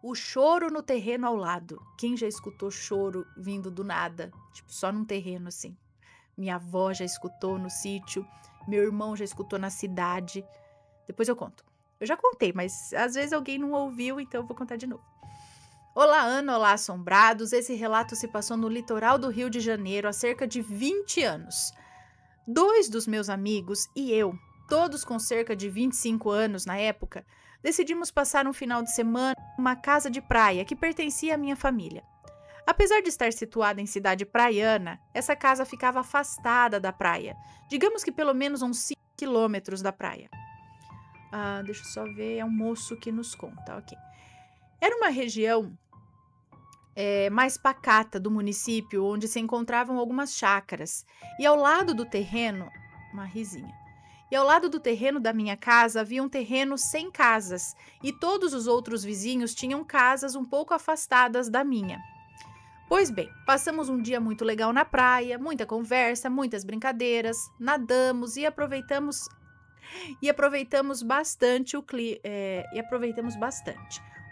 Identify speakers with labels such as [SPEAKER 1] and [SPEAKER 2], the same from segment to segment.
[SPEAKER 1] O choro no terreno ao lado. Quem já escutou choro vindo do nada? Tipo, só num terreno assim. Minha avó já escutou no sítio, meu irmão já escutou na cidade. Depois eu conto. Eu já contei, mas às vezes alguém não ouviu, então eu vou contar de novo. Olá, Ana, olá, assombrados. Esse relato se passou no litoral do Rio de Janeiro há cerca de 20 anos. Dois dos meus amigos e eu, todos com cerca de 25 anos na época, decidimos passar um final de semana em uma casa de praia que pertencia à minha família. Apesar de estar situada em cidade praiana, essa casa ficava afastada da praia, digamos que pelo menos uns 5 quilômetros da praia. Deixa eu só ver, é um moço que nos conta, ok. Era uma região mais pacata do município, onde se encontravam algumas chácaras, e ao lado do terreno, uma risinha. E ao lado do terreno da minha casa havia um terreno sem casas, e todos os outros vizinhos tinham casas um pouco afastadas da minha. Pois bem, passamos um dia muito legal na praia, muita conversa, muitas brincadeiras, nadamos e aproveitamos bastante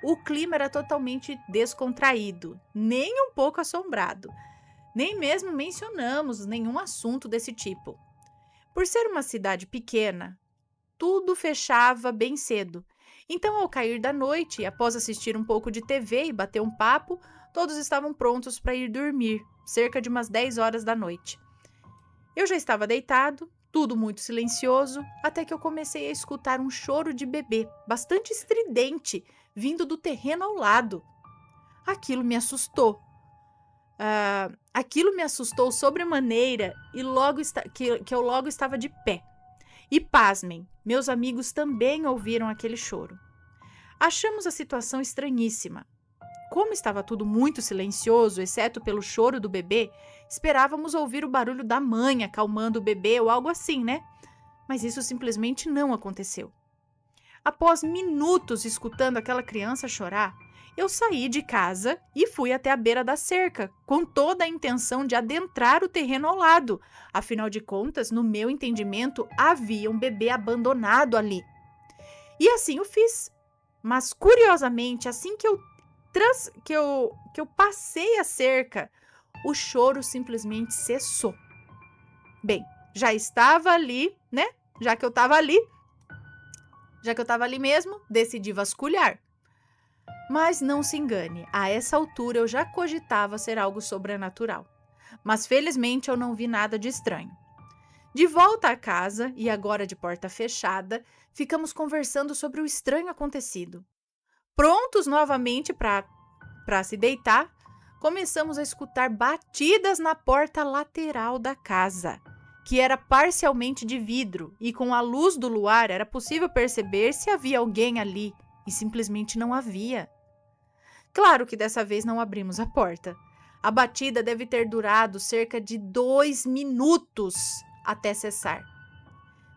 [SPEAKER 1] O clima era totalmente descontraído, nem um pouco assombrado. Nem mesmo mencionamos nenhum assunto desse tipo. Por ser uma cidade pequena, tudo fechava bem cedo. Então, ao cair da noite, após assistir um pouco de TV e bater um papo, todos estavam prontos para ir dormir, cerca de umas 10 horas da noite. Eu já estava deitado, tudo muito silencioso, até que eu comecei a escutar um choro de bebê, bastante estridente, vindo do terreno ao lado. Aquilo me assustou. Aquilo me assustou sobremaneira e que eu logo estava de pé. E pasmem, meus amigos também ouviram aquele choro. Achamos a situação estranhíssima. Como estava tudo muito silencioso, exceto pelo choro do bebê, esperávamos ouvir o barulho da mãe acalmando o bebê ou algo assim, né? Mas isso simplesmente não aconteceu. Após minutos escutando aquela criança chorar, eu saí de casa e fui até a beira da cerca, com toda a intenção de adentrar o terreno ao lado. Afinal de contas, no meu entendimento, havia um bebê abandonado ali. E assim o fiz. Mas, curiosamente, assim que eu passei a cerca, o choro simplesmente cessou. Bem, já estava ali, né? Já que eu estava ali mesmo, decidi vasculhar. Mas não se engane, a essa altura eu já cogitava ser algo sobrenatural. Mas felizmente eu não vi nada de estranho. De volta à casa, e agora de porta fechada, ficamos conversando sobre o estranho acontecido. Prontos novamente para se deitar, começamos a escutar batidas na porta lateral da casa, que era parcialmente de vidro, e com a luz do luar era possível perceber se havia alguém ali, e simplesmente não havia. Claro que dessa vez não abrimos a porta. A batida deve ter durado cerca de 2 minutos até cessar.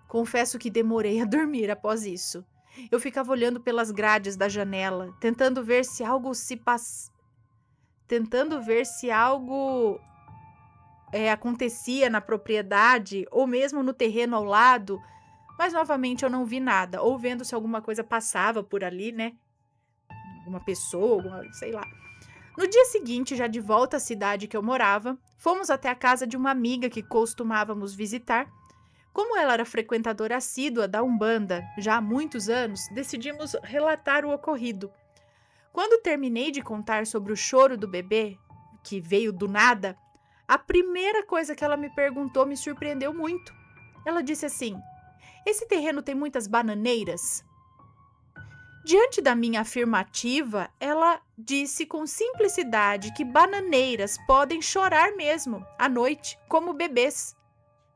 [SPEAKER 1] Confesso que demorei a dormir após isso. Eu ficava olhando pelas grades da janela, tentando ver se algo acontecia na propriedade ou mesmo no terreno ao lado, mas novamente eu não vi nada, ou vendo se alguma coisa passava por ali, né? Alguma pessoa, sei lá. No dia seguinte, já de volta à cidade que eu morava, fomos até a casa de uma amiga que costumávamos visitar. Como ela era frequentadora assídua da Umbanda já há muitos anos, decidimos relatar o ocorrido. Quando terminei de contar sobre o choro do bebê, que veio do nada, a primeira coisa que ela me perguntou me surpreendeu muito. Ela disse assim: "Esse terreno tem muitas bananeiras?" Diante da minha afirmativa, ela disse com simplicidade que bananeiras podem chorar mesmo, à noite, como bebês.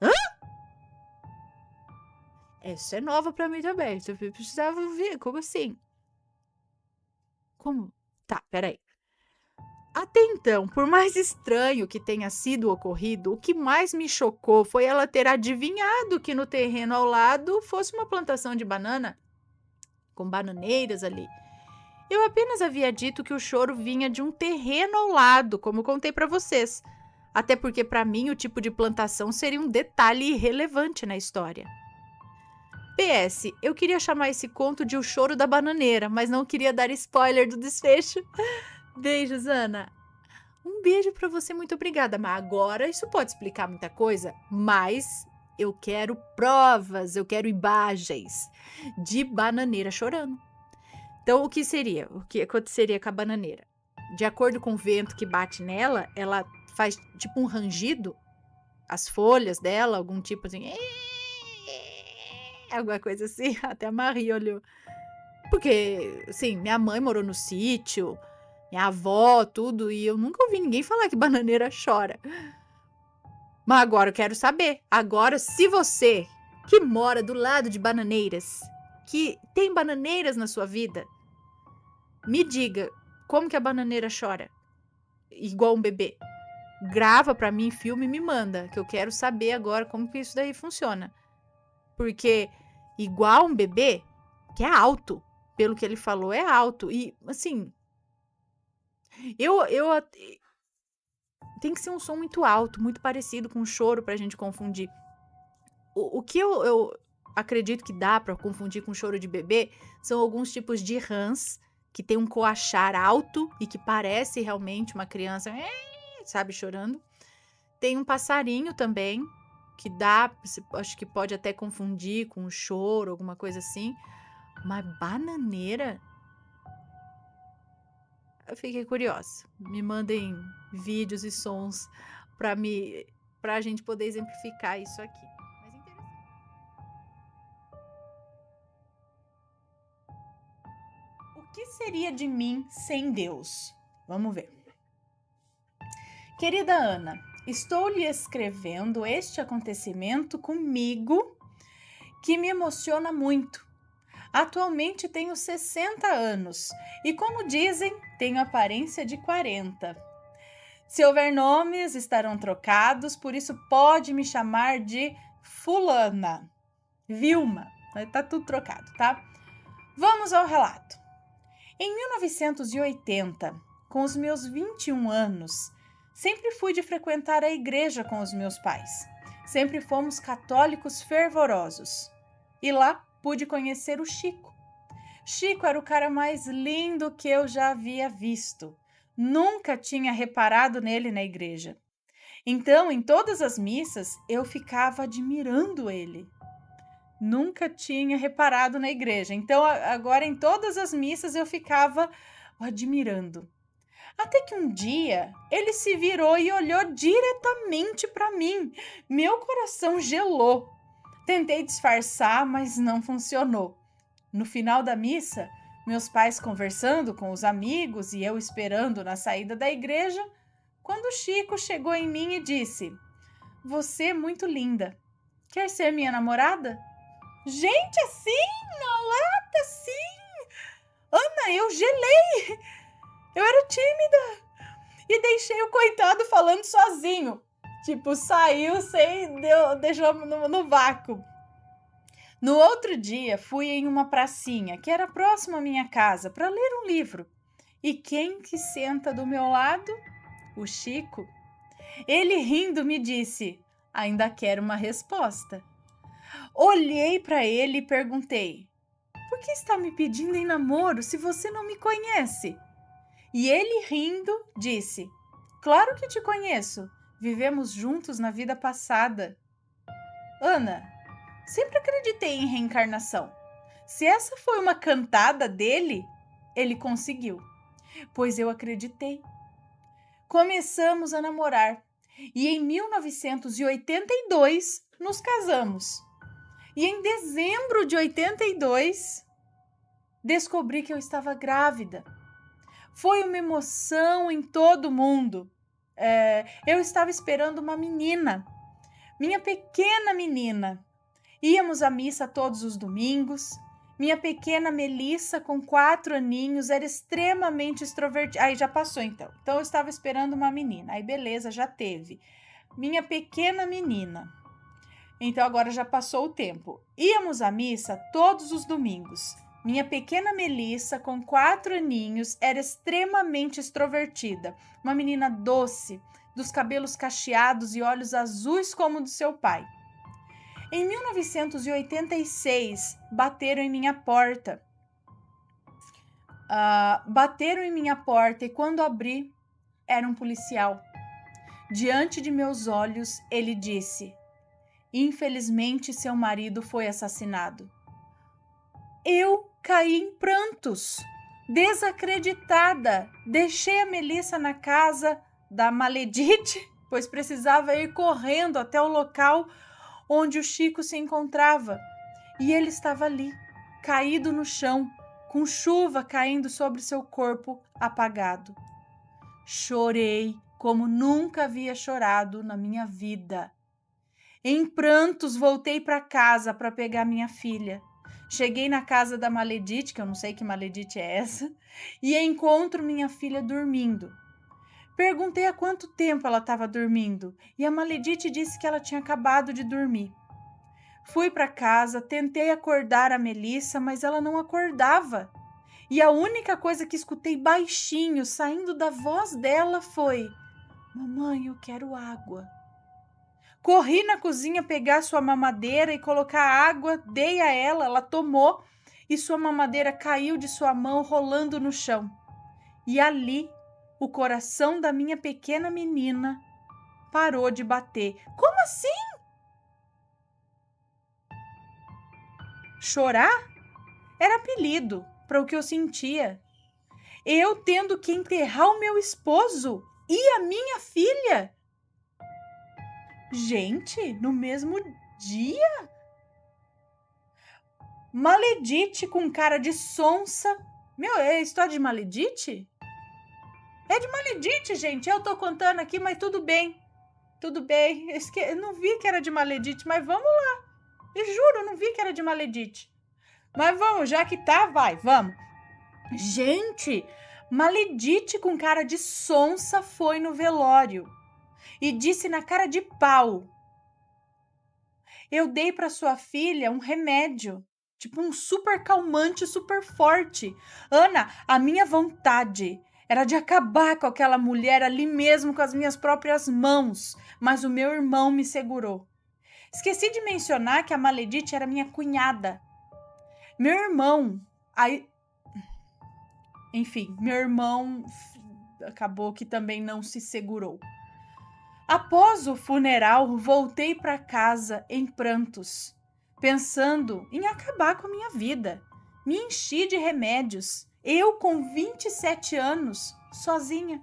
[SPEAKER 1] Hã? Essa é nova pra mim também. Eu precisava ver. Como assim? Como? Tá, peraí. Até então, por mais estranho que tenha sido o ocorrido, o que mais me chocou foi ela ter adivinhado que no terreno ao lado fosse uma plantação de banana, com bananeiras ali. Eu apenas havia dito que o choro vinha de um terreno ao lado, como contei para vocês. Até porque, para mim, o tipo de plantação seria um detalhe irrelevante na história. PS, eu queria chamar esse conto de O Choro da Bananeira, mas não queria dar spoiler do desfecho. Beijos, Ana. Um beijo pra você, muito obrigada. Mas agora isso pode explicar muita coisa, mas eu quero provas, eu quero imagens de bananeira chorando. Então, o que seria? O que aconteceria com a bananeira? De acordo com o vento que bate nela, ela faz tipo um rangido, as folhas dela, algum tipo assim, alguma coisa assim. Até a Maria olhou. Porque, assim, minha mãe morou no sítio, minha avó, tudo, e eu nunca ouvi ninguém falar que bananeira chora. Mas agora eu quero saber. Agora, se você que mora do lado de bananeiras, que tem bananeiras na sua vida, me diga como que a bananeira chora, igual um bebê. Grava pra mim, filme e me manda, que eu quero saber agora como que isso daí funciona. Porque igual um bebê, que é alto, pelo que ele falou, é alto. E, assim, eu tem que ser um som muito alto, muito parecido com um choro pra gente confundir. O que eu acredito que dá pra confundir com choro de bebê são alguns tipos de rãs que tem um coachar alto e que parece realmente uma criança, sabe, chorando. Tem um passarinho também que dá, acho que pode até confundir com um choro, alguma coisa assim. Mas bananeira? Eu fiquei curiosa. Me mandem vídeos e sons pra gente poder exemplificar isso aqui. Mas interessante. O que seria de mim sem Deus? Vamos ver. Querida Ana, estou lhe escrevendo este acontecimento comigo que me emociona muito. Atualmente tenho 60 anos e, como dizem, tenho aparência de 40. Se houver nomes, estarão trocados, por isso pode me chamar de Fulana, Vilma. Tá tudo trocado, tá? Vamos ao relato. Em 1980, com os meus 21 anos, sempre fui de frequentar a igreja com os meus pais. Sempre fomos católicos fervorosos. E lá pude conhecer o Chico. Chico era o cara mais lindo que eu já havia visto. Nunca tinha reparado nele na igreja. Então, em todas as missas, eu ficava admirando ele. Nunca tinha reparado na igreja. Então, agora em todas as missas eu ficava admirando. Até que um dia ele se virou e olhou diretamente para mim. Meu coração gelou. Tentei disfarçar, mas não funcionou. No final da missa, meus pais conversando com os amigos e eu esperando na saída da igreja, quando Chico chegou em mim e disse: "Você é muito linda. Quer ser minha namorada?" Gente, assim, na lata, sim! Ana, eu gelei! Eu era tímida e deixei o coitado falando sozinho. Tipo, saiu sem, deixou no vácuo. No outro dia, fui em uma pracinha que era próxima à minha casa para ler um livro. E quem que senta do meu lado? O Chico. Ele rindo me disse: "Ainda quero uma resposta." Olhei para ele e perguntei: "Por que está me pedindo em namoro se você não me conhece?" E ele rindo disse: "Claro que te conheço. Vivemos juntos na vida passada." Ana, sempre acreditei em reencarnação. Se essa foi uma cantada dele, ele conseguiu, pois eu acreditei. Começamos a namorar e em 1982 nos casamos. E em dezembro de 82 descobri que eu estava grávida. Foi uma emoção em todo mundo. Eu estava esperando uma menina, minha pequena menina. Íamos à missa todos os domingos. Minha pequena Melissa, com 4 aninhos, era extremamente extrovertida. Aí já passou, então. Então eu estava esperando uma menina. Aí beleza, já teve. Minha pequena menina. Então agora já passou o tempo. Íamos à missa todos os domingos. Minha pequena Melissa, com 4 aninhos, era extremamente extrovertida. Uma menina doce, dos cabelos cacheados e olhos azuis como o do seu pai. Em 1986, bateram em minha porta. Bateram em minha porta e quando abri, era um policial. Diante de meus olhos, ele disse: "Infelizmente, seu marido foi assassinado." Eu caí em prantos, desacreditada. Deixei a Melissa na casa da Maledite, pois precisava ir correndo até o local onde o Chico se encontrava. E ele estava ali, caído no chão, com chuva caindo sobre seu corpo apagado. Chorei como nunca havia chorado na minha vida. Em prantos, voltei para casa para pegar minha filha. Cheguei na casa da Maledite, que eu não sei que Maledite é essa, e encontro minha filha dormindo. Perguntei há quanto tempo ela estava dormindo, e a Maledite disse que ela tinha acabado de dormir. Fui para casa, tentei acordar a Melissa, mas ela não acordava. E a única coisa que escutei baixinho, saindo da voz dela, foi: "Mamãe, eu quero água." Corri na cozinha pegar sua mamadeira e colocar água, dei a ela, ela tomou e sua mamadeira caiu de sua mão rolando no chão. E ali, o coração da minha pequena menina parou de bater. Como assim? Chorar era apelido para o que eu sentia. Eu tendo que enterrar o meu esposo e a minha filha. Gente, no mesmo dia? Maledite com cara de sonsa. Meu, é história de Maledite? É de Maledite, gente. Eu tô contando aqui, mas tudo bem. Tudo bem. Eu não vi que era de Maledite, mas vamos lá. Eu juro, eu não vi que era de Maledite. Mas vamos, já que tá, vai, vamos. Gente, Maledite com cara de sonsa foi no velório e disse na cara de pau: "Eu dei para sua filha um remédio, tipo um super calmante, super forte. Ana, a minha vontade era de acabar com aquela mulher ali mesmo com as minhas próprias mãos, mas o meu irmão me segurou. Esqueci de mencionar que a Maledite era minha cunhada. Meu irmão, meu irmão acabou que também não se segurou. Após o funeral, voltei para casa em prantos, pensando em acabar com a minha vida. Me enchi de remédios. Eu, com 27 anos, sozinha.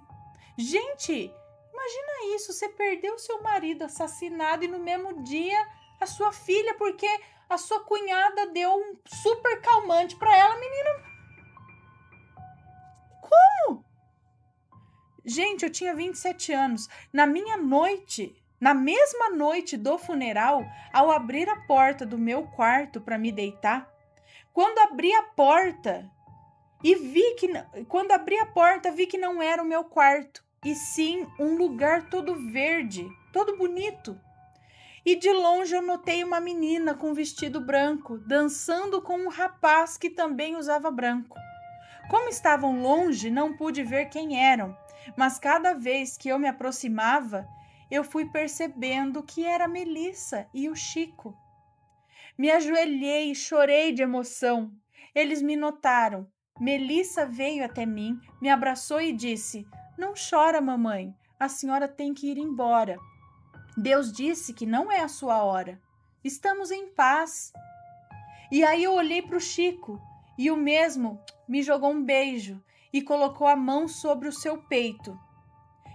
[SPEAKER 1] Gente, imagina isso, você perdeu seu marido assassinado e no mesmo dia a sua filha, porque a sua cunhada deu um super calmante para ela, menina. Como? Gente, eu tinha 27 anos. Na mesma noite do funeral, ao abrir a porta do meu quarto para me deitar, quando abri a porta, vi que não era o meu quarto, e sim um lugar todo verde, todo bonito. E de longe eu notei uma menina com vestido branco, dançando com um rapaz que também usava branco. Como estavam longe, não pude ver quem eram, mas cada vez que eu me aproximava, eu fui percebendo que era a Melissa e o Chico. Me ajoelhei e chorei de emoção. Eles me notaram. Melissa veio até mim, me abraçou e disse: "Não chora, mamãe, a senhora tem que ir embora. Deus disse que não é a sua hora. Estamos em paz." E aí eu olhei para o Chico e o mesmo me jogou um beijo e colocou a mão sobre o seu peito.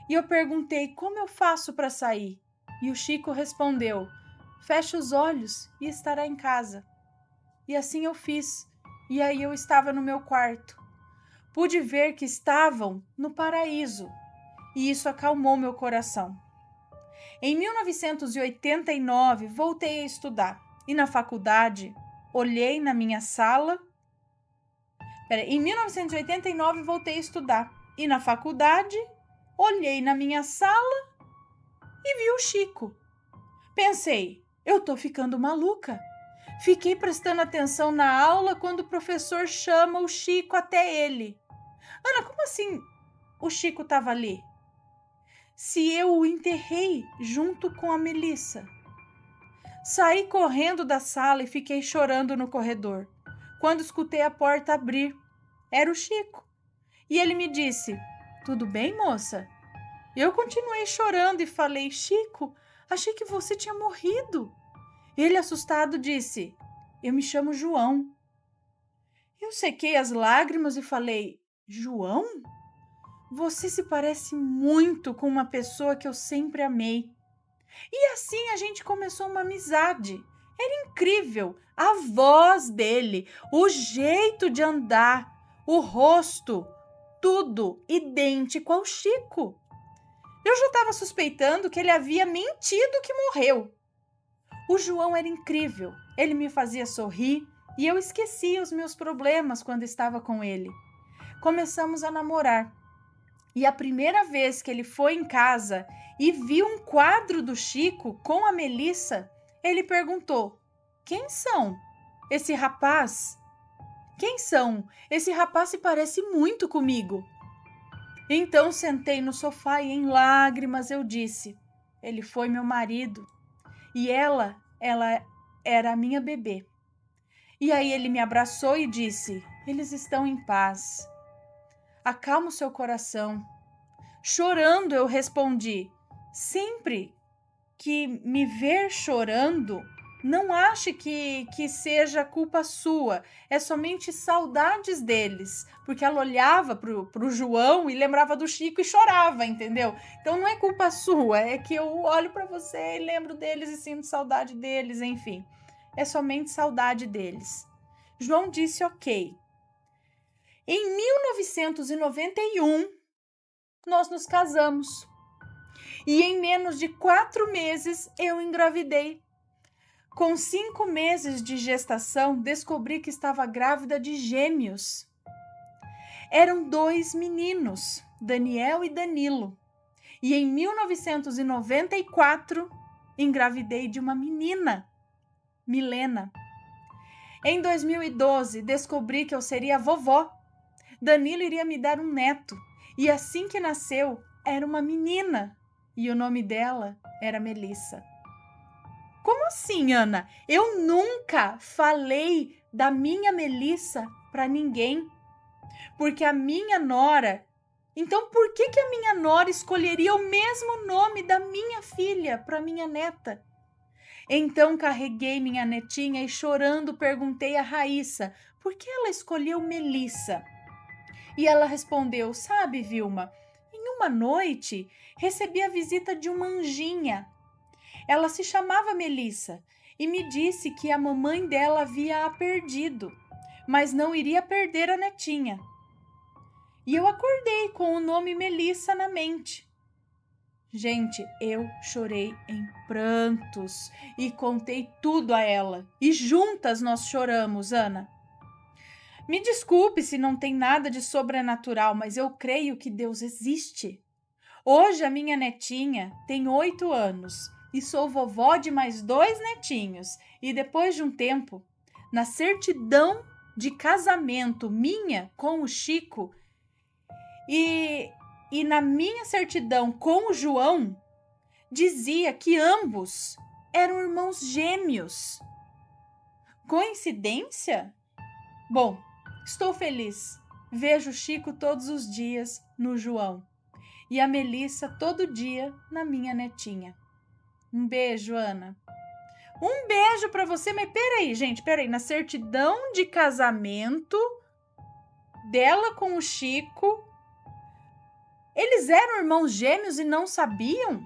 [SPEAKER 1] E eu perguntei: "Como eu faço para sair?" E o Chico respondeu: "Feche os olhos e estará em casa." E assim eu fiz. E aí eu estava no meu quarto. Pude ver que estavam no paraíso. E isso acalmou meu coração. Em 1989, voltei a estudar. E na faculdade, olhei na minha sala. Em 1989, voltei a estudar. E na faculdade, olhei na minha sala e vi o Chico. Pensei: eu tô ficando maluca. Fiquei prestando atenção na aula quando o professor chama o Chico até ele. Ana, como assim o Chico estava ali? Se eu o enterrei junto com a Melissa. Saí correndo da sala e fiquei chorando no corredor. Quando escutei a porta abrir, era o Chico. E ele me disse: "Tudo bem, moça?" Eu continuei chorando e falei: "Chico, achei que você tinha morrido." Ele, assustado, disse: "Eu me chamo João." Eu sequei as lágrimas e falei: "João? Você se parece muito com uma pessoa que eu sempre amei." E assim a gente começou uma amizade. Era incrível a voz dele, o jeito de andar, o rosto, tudo idêntico ao Chico. Eu já estava suspeitando que ele havia mentido que morreu. O João era incrível. Ele me fazia sorrir e eu esquecia os meus problemas quando estava com ele. Começamos a namorar. E a primeira vez que ele foi em casa e viu um quadro do Chico com a Melissa, ele perguntou: "Quem são? Esse rapaz? Quem são? Esse rapaz se parece muito comigo." Então sentei no sofá e em lágrimas eu disse: "Ele foi meu marido e ela era a minha bebê." E aí ele me abraçou e disse: "Eles estão em paz. Acalma o seu coração." Chorando, eu respondi: "Sempre que me ver chorando, não ache que seja culpa sua, é somente saudades deles." Porque ela olhava pro João e lembrava do Chico e chorava, entendeu? Então não é culpa sua, é que eu olho para você e lembro deles e sinto saudade deles, enfim. É somente saudade deles. João disse ok. Em 1991, nós nos casamos. E em menos de 4 meses eu engravidei. Com 5 meses de gestação, descobri que estava grávida de gêmeos. Eram 2 meninos, Daniel e Danilo. E em 1994, engravidei de uma menina, Milena. Em 2012, descobri que eu seria vovó. Danilo iria me dar um neto. E assim que nasceu, era uma menina. E o nome dela era Melissa. Como assim, Ana? Eu nunca falei da minha Melissa para ninguém. Porque a minha nora... Então, por que a minha nora escolheria o mesmo nome da minha filha para minha neta? Então, carreguei minha netinha e, chorando, perguntei a Raíssa por que ela escolheu Melissa. E ela respondeu: "Sabe, Vilma, em uma noite recebi a visita de uma anjinha. Ela se chamava Melissa e me disse que a mamãe dela havia a perdido, mas não iria perder a netinha. E eu acordei com o nome Melissa na mente." Gente, eu chorei em prantos e contei tudo a ela. E juntas nós choramos, Ana. Me desculpe se não tem nada de sobrenatural, mas eu creio que Deus existe. Hoje a minha netinha tem 8 anos e sou vovó de mais 2 netinhos. E depois de um tempo, na certidão de casamento minha com o Chico e na minha certidão com o João, dizia que ambos eram irmãos gêmeos. Coincidência? Bom, estou feliz. Vejo o Chico todos os dias no João e a Melissa todo dia na minha netinha. Um beijo, Ana. Um beijo para você, mas peraí, gente, peraí. Na certidão de casamento dela com o Chico, eles eram irmãos gêmeos e não sabiam?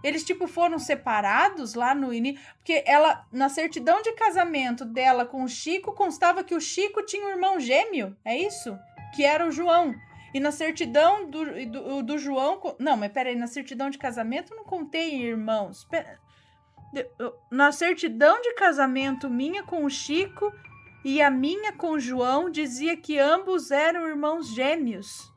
[SPEAKER 1] Eles, foram separados lá no início, porque ela, na certidão de casamento dela com o Chico, constava que o Chico tinha um irmão gêmeo, é isso? Que era o João. E na certidão do João... Não, mas peraí, na certidão de casamento eu não contei irmãos. Na certidão de casamento minha com o Chico e a minha com o João, dizia que ambos eram irmãos gêmeos.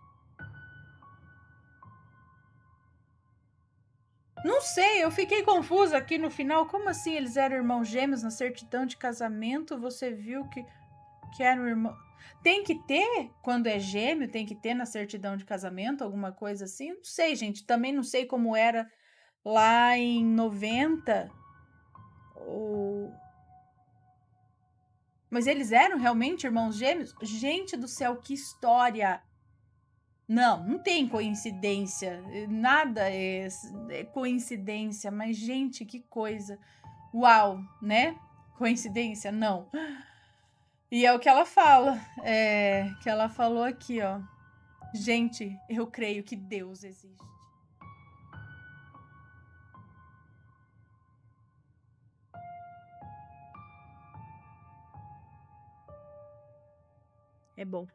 [SPEAKER 1] Não sei, eu fiquei confusa aqui no final. Como assim eles eram irmãos gêmeos na certidão de casamento? Você viu que eram irmãos... Tem que ter, quando é gêmeo, tem que ter na certidão de casamento, alguma coisa assim? Não sei, gente. Também não sei como era lá em 90, Mas eles eram realmente irmãos gêmeos? Gente do céu, que história! Não tem coincidência. Nada é coincidência, mas, gente, que coisa. Uau, né? Coincidência? Não. E é o que ela fala. Que ela falou aqui, ó. Gente, eu creio que Deus existe. É bom.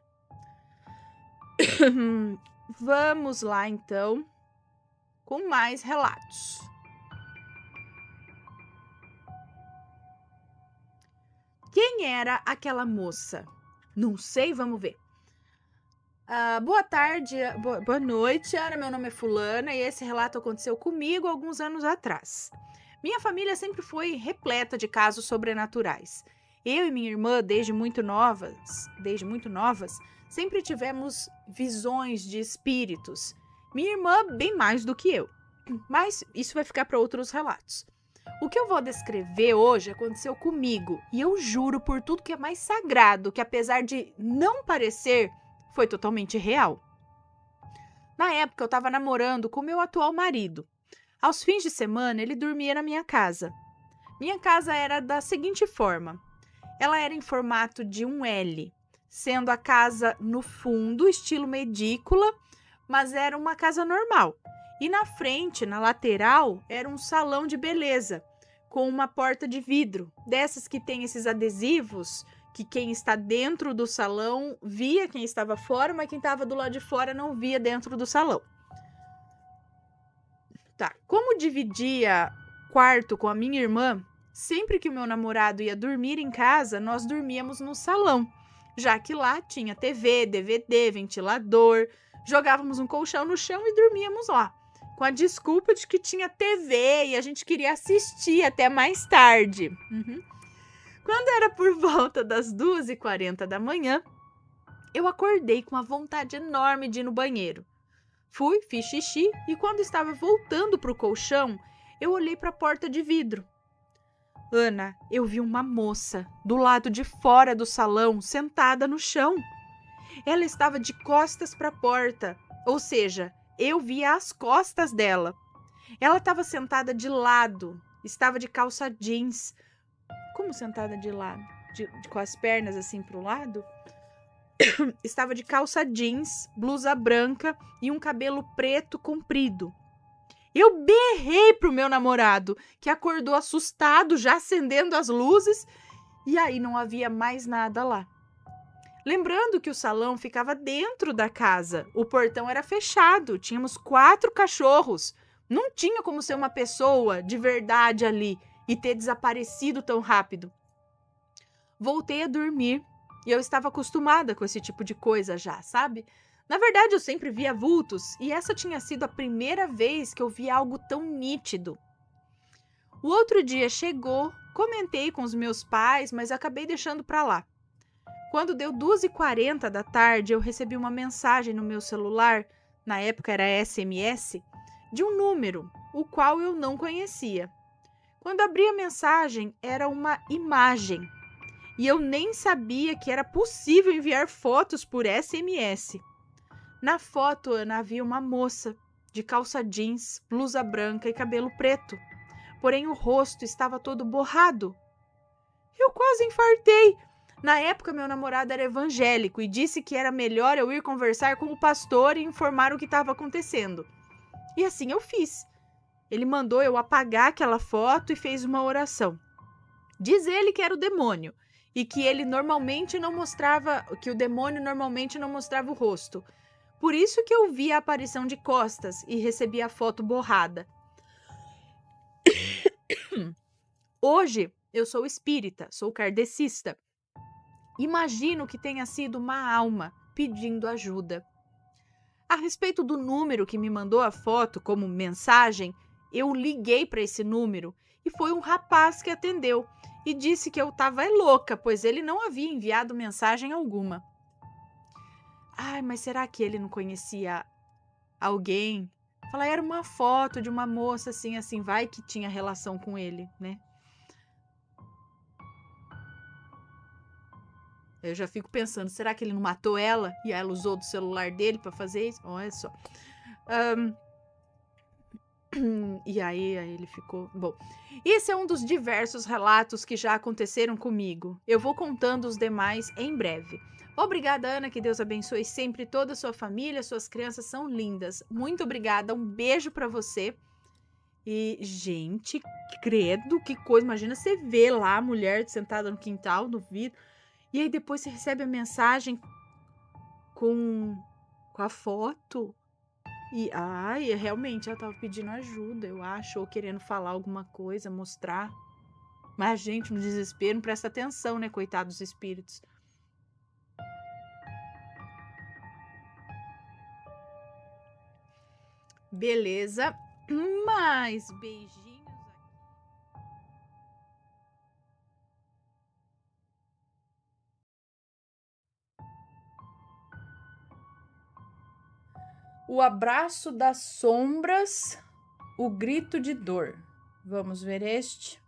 [SPEAKER 1] Vamos lá, então, com mais relatos. Quem era aquela moça? Não sei, vamos ver. Boa tarde, boa noite, Ana. Meu nome é Fulana e esse relato aconteceu comigo alguns anos atrás. Minha família sempre foi repleta de casos sobrenaturais. Eu e minha irmã, desde muito novas, sempre tivemos visões de espíritos. Minha irmã, bem mais do que eu. Mas isso vai ficar para outros relatos. O que eu vou descrever hoje aconteceu comigo e eu juro por tudo que é mais sagrado que, apesar de não parecer, foi totalmente real. Na época, eu estava namorando com meu atual marido. Aos fins de semana, ele dormia na minha casa. Minha casa era da seguinte forma. Ela era em formato de um L, sendo a casa no fundo, estilo medícola, mas era uma casa normal. E na frente, na lateral, era um salão de beleza, com uma porta de vidro, dessas que tem esses adesivos, que quem está dentro do salão via quem estava fora, mas quem estava do lado de fora não via dentro do salão. Tá, como dividia quarto com a minha irmã, sempre que o meu namorado ia dormir em casa, nós dormíamos no salão, já que lá tinha TV, DVD, ventilador, jogávamos um colchão no chão e dormíamos lá, com a desculpa de que tinha TV e a gente queria assistir até mais tarde. Quando era por volta das 2h40 da manhã, eu acordei com uma vontade enorme de ir no banheiro. Fui, fiz xixi e quando estava voltando para o colchão, eu olhei para a porta de vidro. Ana, eu vi uma moça do lado de fora do salão, sentada no chão. Ela estava de costas para a porta, ou seja, eu via as costas dela. Ela estava sentada de lado, estava de calça jeans. Como sentada de lado? Com as pernas assim para o lado? Estava de calça jeans, blusa branca e um cabelo preto comprido. Eu berrei pro meu namorado, que acordou assustado, já acendendo as luzes, e aí não havia mais nada lá. Lembrando que o salão ficava dentro da casa, o portão era fechado, tínhamos 4 cachorros, não tinha como ser uma pessoa de verdade ali e ter desaparecido tão rápido. Voltei a dormir e eu estava acostumada com esse tipo de coisa já, sabe? Na verdade, eu sempre via vultos e essa tinha sido a primeira vez que eu vi algo tão nítido. O outro dia chegou, comentei com os meus pais, mas acabei deixando para lá. Quando deu 2h40 da tarde, eu recebi uma mensagem no meu celular, na época era SMS, de um número, o qual eu não conhecia. Quando abri a mensagem, era uma imagem. E eu nem sabia que era possível enviar fotos por SMS. Na foto, Ana, havia uma moça de calça jeans, blusa branca e cabelo preto. Porém, o rosto estava todo borrado. Eu quase infartei. Na época, meu namorado era evangélico e disse que era melhor eu ir conversar com o pastor e informar o que estava acontecendo. E assim eu fiz. Ele mandou eu apagar aquela foto e fez uma oração. Diz ele que era o demônio e que ele normalmente não mostrava, que o demônio normalmente não mostrava o rosto. Por isso que eu vi a aparição de costas e recebi a foto borrada. Hoje eu sou espírita, sou kardecista. Imagino que tenha sido uma alma pedindo ajuda. A respeito do número que me mandou a foto como mensagem, eu liguei para esse número e foi um rapaz que atendeu e disse que eu estava louca, pois ele não havia enviado mensagem alguma. Ai, mas será que ele não conhecia alguém? Fala, era uma foto de uma moça assim, vai que tinha relação com ele, né? Eu já fico pensando, será que ele não matou ela? E ela usou do celular dele pra fazer isso? Olha só. E aí ele ficou... Bom, esse é um dos diversos relatos que já aconteceram comigo. Eu vou contando os demais em breve. Obrigada, Ana, que Deus abençoe sempre toda a sua família, suas crianças são lindas. Muito obrigada, um beijo pra você. E, gente, credo, que coisa. Imagina você ver lá a mulher sentada no quintal, no vidro, e aí depois você recebe a mensagem com a foto. E, ai, realmente ela tava pedindo ajuda, eu acho, ou querendo falar alguma coisa, mostrar. Mas a gente, no desespero, não presta atenção, né, coitados dos espíritos. Beleza, mais beijinhos aqui. O abraço das sombras, o grito de dor. Vamos ver este.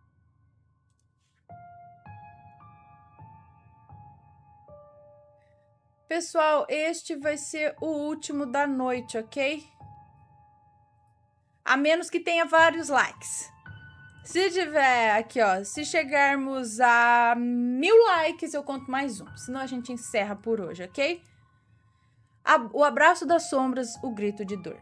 [SPEAKER 1] Pessoal, este vai ser o último da noite, ok? A menos que tenha vários likes. Se tiver aqui, ó, se chegarmos a 1000 likes, eu conto mais um. Senão a gente encerra por hoje, ok? O abraço das sombras, o grito de dor.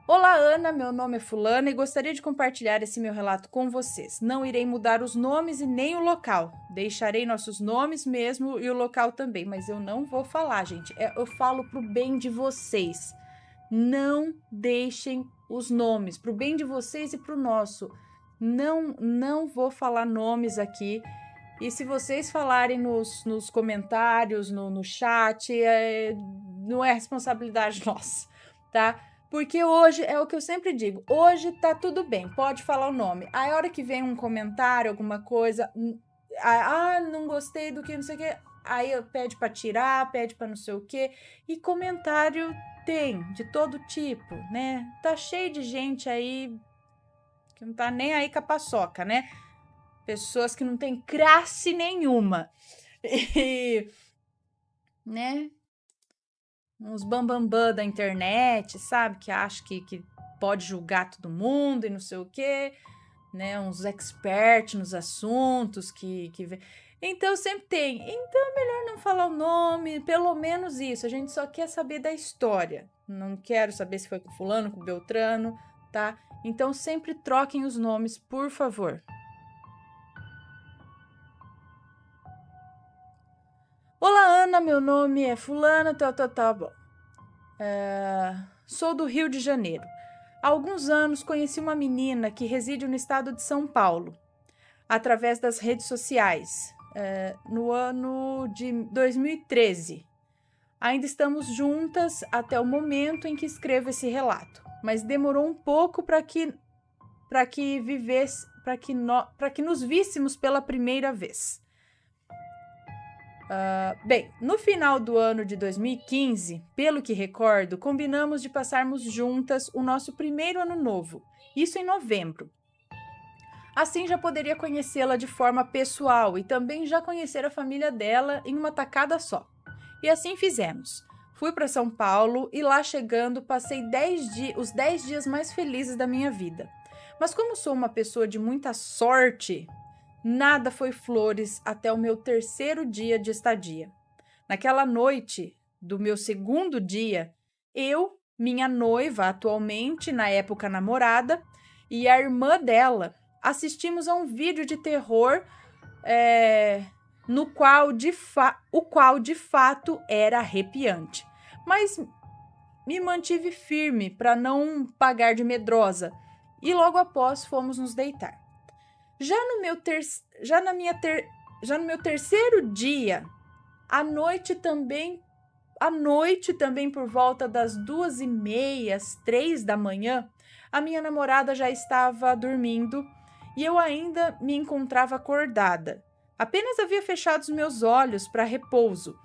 [SPEAKER 1] Olá, Ana, meu nome é Fulana e gostaria de compartilhar esse meu relato com vocês. Não irei mudar os nomes e nem o local. Deixarei nossos nomes mesmo e o local também, mas eu não vou falar, gente. Eu falo pro bem de vocês. Não deixem os nomes, pro bem de vocês e pro nosso. Não vou falar nomes aqui. E se vocês falarem nos comentários, no chat, não é responsabilidade nossa, tá? Porque hoje, é o que eu sempre digo, hoje tá tudo bem, pode falar o nome. Aí a hora que vem um comentário, alguma coisa, não gostei do que, não sei o que, aí pede pra tirar, pede pra não sei o que, e comentário tem, de todo tipo, né? Tá cheio de gente aí que não tá nem aí com a paçoca, né? Pessoas que não têm classe nenhuma. E, né? Uns bambambam da internet, sabe? Que acham que pode julgar todo mundo e não sei o quê. Né? Uns experts nos assuntos que... Então, sempre tem. Então, é melhor não falar o nome, pelo menos isso. A gente só quer saber da história. Não quero saber se foi com fulano, com Beltrano, tá? Então, sempre troquem os nomes, por favor. Olá, Ana, meu nome é fulana, tal. Bom, sou do Rio de Janeiro. Há alguns anos conheci uma menina que reside no estado de São Paulo, através das redes sociais, no ano de 2013. Ainda estamos juntas até o momento em que escrevo esse relato, mas demorou um pouco para que nos víssemos pela primeira vez. Bem, no final do ano de 2015, pelo que recordo, combinamos de passarmos juntas o nosso primeiro ano novo, isso em novembro. Assim já poderia conhecê-la de forma pessoal e também já conhecer a família dela em uma tacada só. E assim fizemos. Fui para São Paulo e lá chegando passei os 10 dias mais felizes da minha vida. Mas como sou uma pessoa de muita sorte, nada foi flores até o meu terceiro dia de estadia. Naquela noite do meu segundo dia, eu, minha noiva atualmente, na época namorada, e a irmã dela, assistimos a um vídeo de terror o qual de fato era arrepiante. Mas me mantive firme para não pagar de medrosa e logo após fomos nos deitar. Já no meu terceiro dia, à noite também por volta das 2h30, 3 da manhã, a minha namorada já estava dormindo e eu ainda me encontrava acordada. Apenas havia fechado os meus olhos para repouso,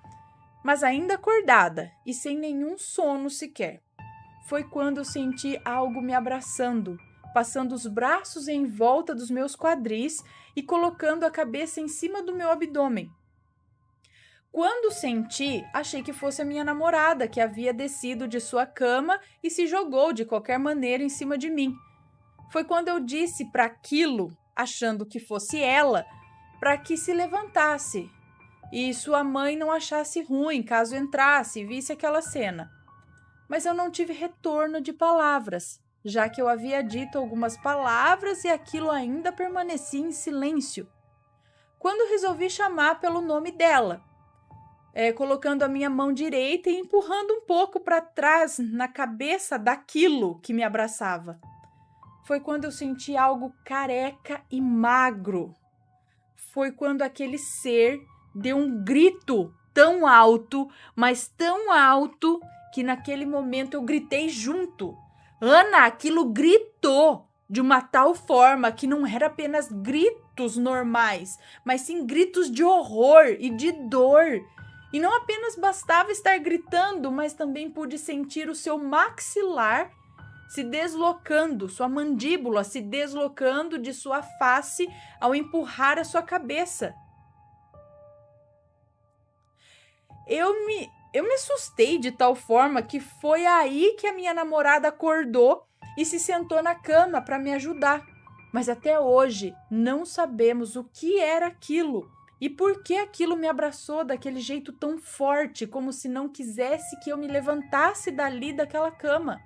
[SPEAKER 1] mas ainda acordada e sem nenhum sono sequer. Foi quando eu senti algo me abraçando, passando os braços em volta dos meus quadris e colocando a cabeça em cima do meu abdômen. Quando senti, achei que fosse a minha namorada, que havia descido de sua cama e se jogou de qualquer maneira em cima de mim. Foi quando eu disse para aquilo, achando que fosse ela, para que se levantasse e sua mãe não achasse ruim caso entrasse e visse aquela cena. Mas eu não tive retorno de palavras, já que eu havia dito algumas palavras e aquilo ainda permanecia em silêncio. Quando resolvi chamar pelo nome dela, colocando a minha mão direita e empurrando um pouco para trás na cabeça daquilo que me abraçava. Foi quando eu senti algo careca e magro. Foi quando aquele ser deu um grito tão alto, mas tão alto, que naquele momento eu gritei junto. Ana, aquilo gritou de uma tal forma que não era apenas gritos normais, mas sim gritos de horror e de dor. E não apenas bastava estar gritando, mas também pude sentir o seu maxilar se deslocando, sua mandíbula se deslocando de sua face ao empurrar a sua cabeça. Eu me assustei de tal forma que foi aí que a minha namorada acordou e se sentou na cama para me ajudar. Mas até hoje não sabemos o que era aquilo e por que aquilo me abraçou daquele jeito tão forte, como se não quisesse que eu me levantasse dali daquela cama.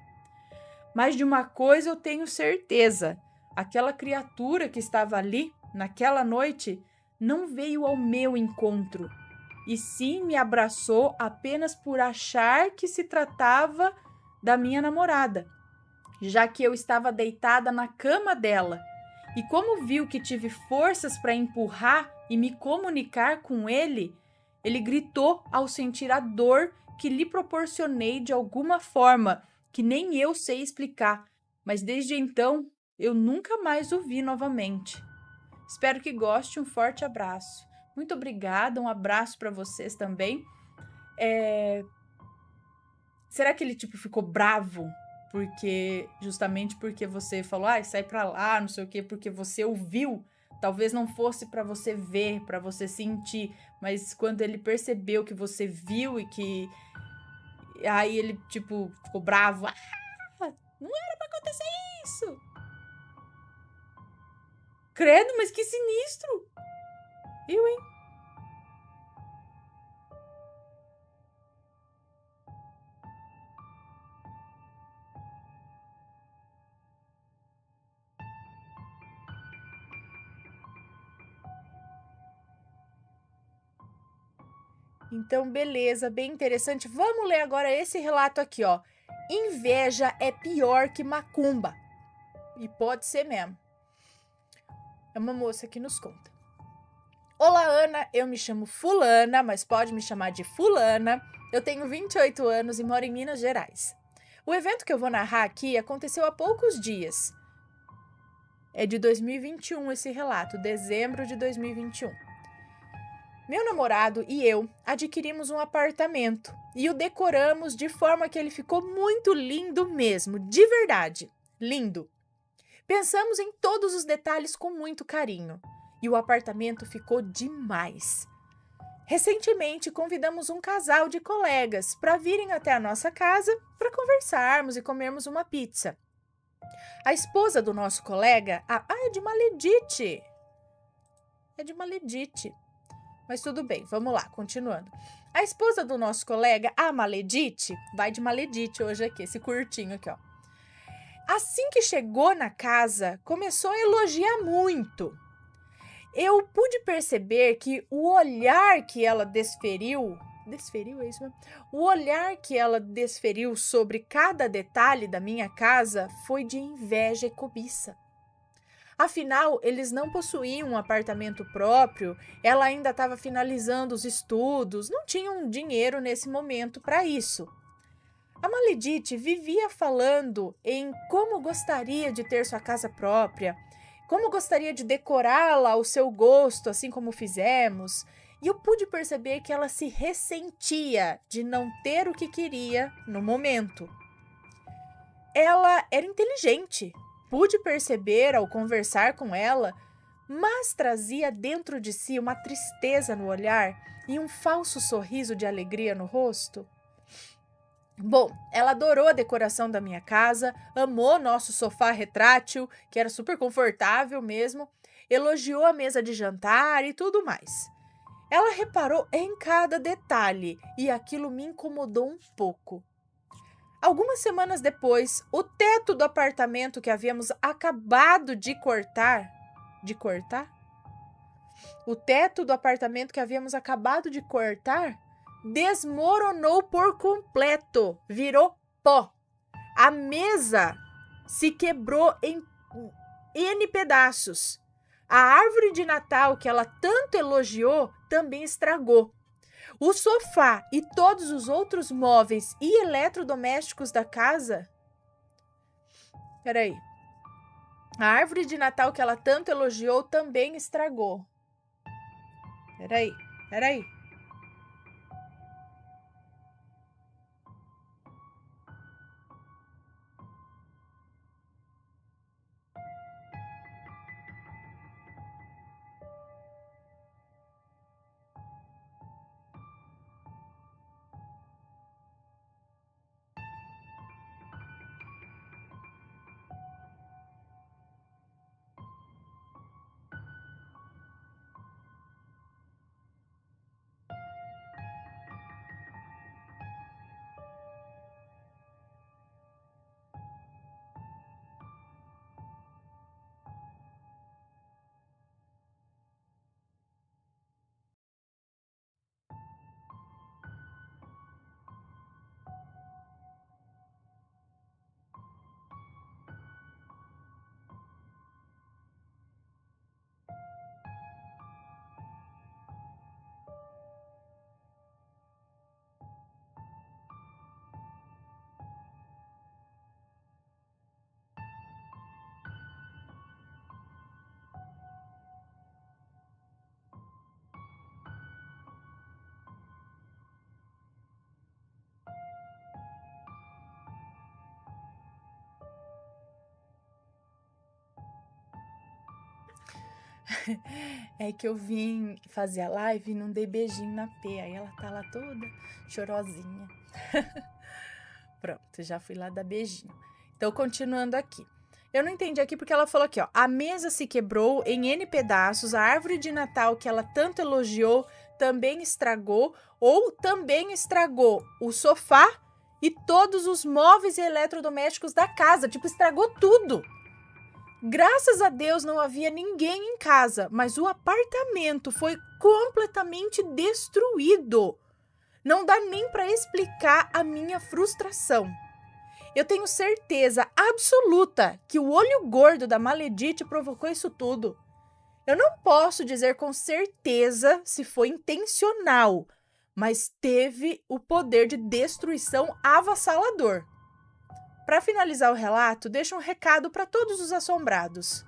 [SPEAKER 1] Mas de uma coisa eu tenho certeza: aquela criatura que estava ali naquela noite não veio ao meu encontro, e sim me abraçou apenas por achar que se tratava da minha namorada, já que eu estava deitada na cama dela. E como viu que tive forças para empurrar e me comunicar com ele, ele gritou ao sentir a dor que lhe proporcionei de alguma forma, que nem eu sei explicar, mas desde então eu nunca mais o vi novamente. Espero que goste, um forte abraço. Muito obrigada, um abraço para vocês também. Será que ele ficou bravo? Justamente porque você falou, sai pra lá, não sei o quê, porque você ouviu? Talvez não fosse para você ver, para você sentir, mas quando ele percebeu que você viu e que... Aí ele, ficou bravo. Não era pra acontecer isso! Credo, mas que sinistro! Eu, hein? Então, beleza, bem interessante. Vamos ler agora esse relato aqui, ó. Inveja é pior que macumba. E pode ser mesmo. É uma moça que nos conta. Olá, Ana, eu me chamo Fulana, mas pode me chamar de Fulana. Eu tenho 28 anos e moro em Minas Gerais. O evento que eu vou narrar aqui aconteceu há poucos dias. É de 2021 esse relato, dezembro de 2021. Meu namorado e eu adquirimos um apartamento e o decoramos de forma que ele ficou muito lindo mesmo, de verdade, lindo. Pensamos em todos os detalhes com muito carinho e o apartamento ficou demais. Recentemente convidamos um casal de colegas para virem até a nossa casa para conversarmos e comermos uma pizza. A esposa do nosso colega, é de Maledite. É de Maledite. Mas tudo bem, vamos lá, continuando. A esposa do nosso colega, a Maledite, vai de Maledite hoje aqui, esse curtinho aqui, ó. Assim que chegou na casa, começou a elogiar muito. Eu pude perceber que o olhar que ela desferiu, é isso mesmo? O olhar que ela desferiu sobre cada detalhe da minha casa foi de inveja e cobiça. Afinal, eles não possuíam um apartamento próprio, ela ainda estava finalizando os estudos, não tinham dinheiro nesse momento para isso. A Maledite vivia falando em como gostaria de ter sua casa própria, como gostaria de decorá-la ao seu gosto, assim como fizemos, e eu pude perceber que ela se ressentia de não ter o que queria no momento. Ela era inteligente. Pude perceber ao conversar com ela, mas trazia dentro de si uma tristeza no olhar e um falso sorriso de alegria no rosto? Bom, ela adorou a decoração da minha casa, amou nosso sofá retrátil, que era super confortável mesmo, elogiou a mesa de jantar e tudo mais. Ela reparou em cada detalhe e aquilo me incomodou um pouco. Algumas semanas depois, o teto do apartamento que havíamos acabado de cortar. De cortar? O teto do apartamento que havíamos acabado de cortar desmoronou por completo, virou pó. A mesa se quebrou em N pedaços. A árvore de Natal que ela tanto elogiou também estragou. O sofá e todos os outros móveis e eletrodomésticos da casa. Peraí. A árvore de Natal que ela tanto elogiou também estragou. Peraí. É que eu vim fazer a live e não dei beijinho na P, aí ela tá lá toda chorosinha. Pronto, já fui lá dar beijinho. Então, continuando aqui. Eu não entendi aqui porque ela falou aqui, ó. A mesa se quebrou em N pedaços, a árvore de Natal que ela tanto elogiou também estragou, ou também estragou o sofá e todos os móveis e eletrodomésticos da casa. Tipo, estragou tudo. Graças a Deus não havia ninguém em casa, mas o apartamento foi completamente destruído. Não dá nem para explicar a minha frustração. Eu tenho certeza absoluta que o olho gordo da Maledite provocou isso tudo. Eu não posso dizer com certeza se foi intencional, mas teve o poder de destruição avassalador. Para finalizar o relato, deixo um recado para todos os assombrados.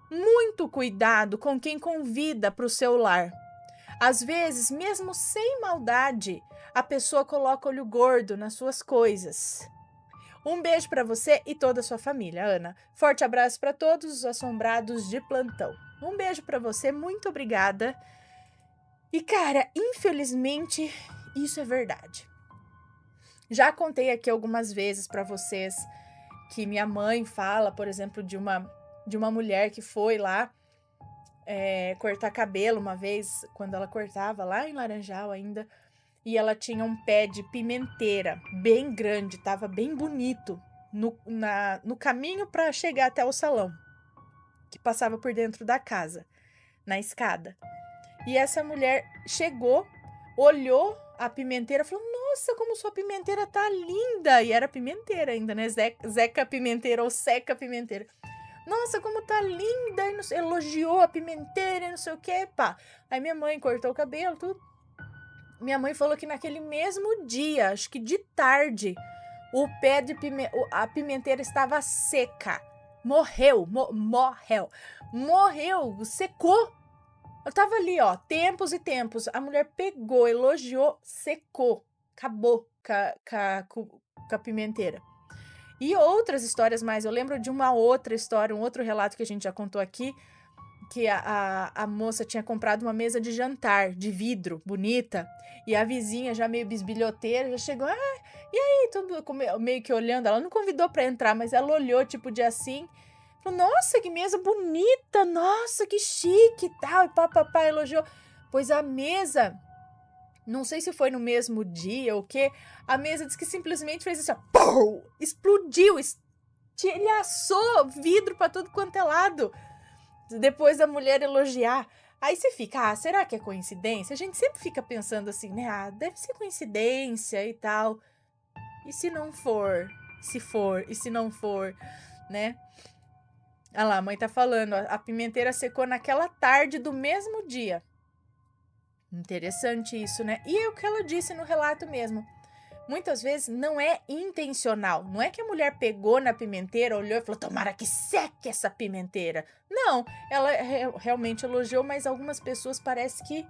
[SPEAKER 1] Muito cuidado com quem convida para o seu lar. Às vezes, mesmo sem maldade, a pessoa coloca olho gordo nas suas coisas. Um beijo para você e toda a sua família, Ana. Forte abraço para todos os assombrados de plantão. Um beijo para você, muito obrigada. E cara, infelizmente, isso é verdade. Já contei aqui algumas vezes para vocês que minha mãe fala, por exemplo, de uma mulher que foi lá cortar cabelo uma vez, quando ela cortava lá em Laranjal ainda, e ela tinha um pé de pimenteira bem grande, tava bem bonito no caminho para chegar até o salão, que passava por dentro da casa, na escada. E essa mulher chegou, olhou a pimenteira, falou: nossa, como sua pimenteira tá linda! E era pimenteira ainda, né? Zeca Pimenteira ou Seca Pimenteira. Nossa, como tá linda! E elogiou a pimenteira e não sei o que, pá. Aí minha mãe cortou o cabelo, tudo. Minha mãe falou que naquele mesmo dia, acho que de tarde, o pé de a pimenteira estava seca. Morreu, secou. Eu tava ali, ó, tempos e tempos. A mulher pegou, elogiou, secou. Acabou com a pimenteira. E outras histórias mais. Eu lembro de uma outra história, um outro relato que a gente já contou aqui, que a moça tinha comprado uma mesa de jantar de vidro, bonita, e a vizinha já meio bisbilhoteira, já chegou, e aí, tudo meio que olhando, ela não convidou pra entrar, mas ela olhou, tipo, de assim, falou, nossa, que mesa bonita, nossa, que chique e tal, e papapá, elogiou, pois a mesa, não sei se foi no mesmo dia ou o quê, a mesa disse que simplesmente fez assim, ó, pum, explodiu, estilhaçou vidro pra tudo quanto é lado, depois da mulher elogiar. Aí você fica, será que é coincidência? A gente sempre fica pensando assim, né? Deve ser coincidência e tal. E se não for? Se for, e se não for, né? Olha lá, a mãe tá falando, a pimenteira secou naquela tarde do mesmo dia. Interessante isso, né? E é o que ela disse no relato mesmo. Muitas vezes não é intencional. Não é que a mulher pegou na pimenteira, olhou e falou, tomara que seque essa pimenteira. Não, ela realmente elogiou, mas algumas pessoas parece que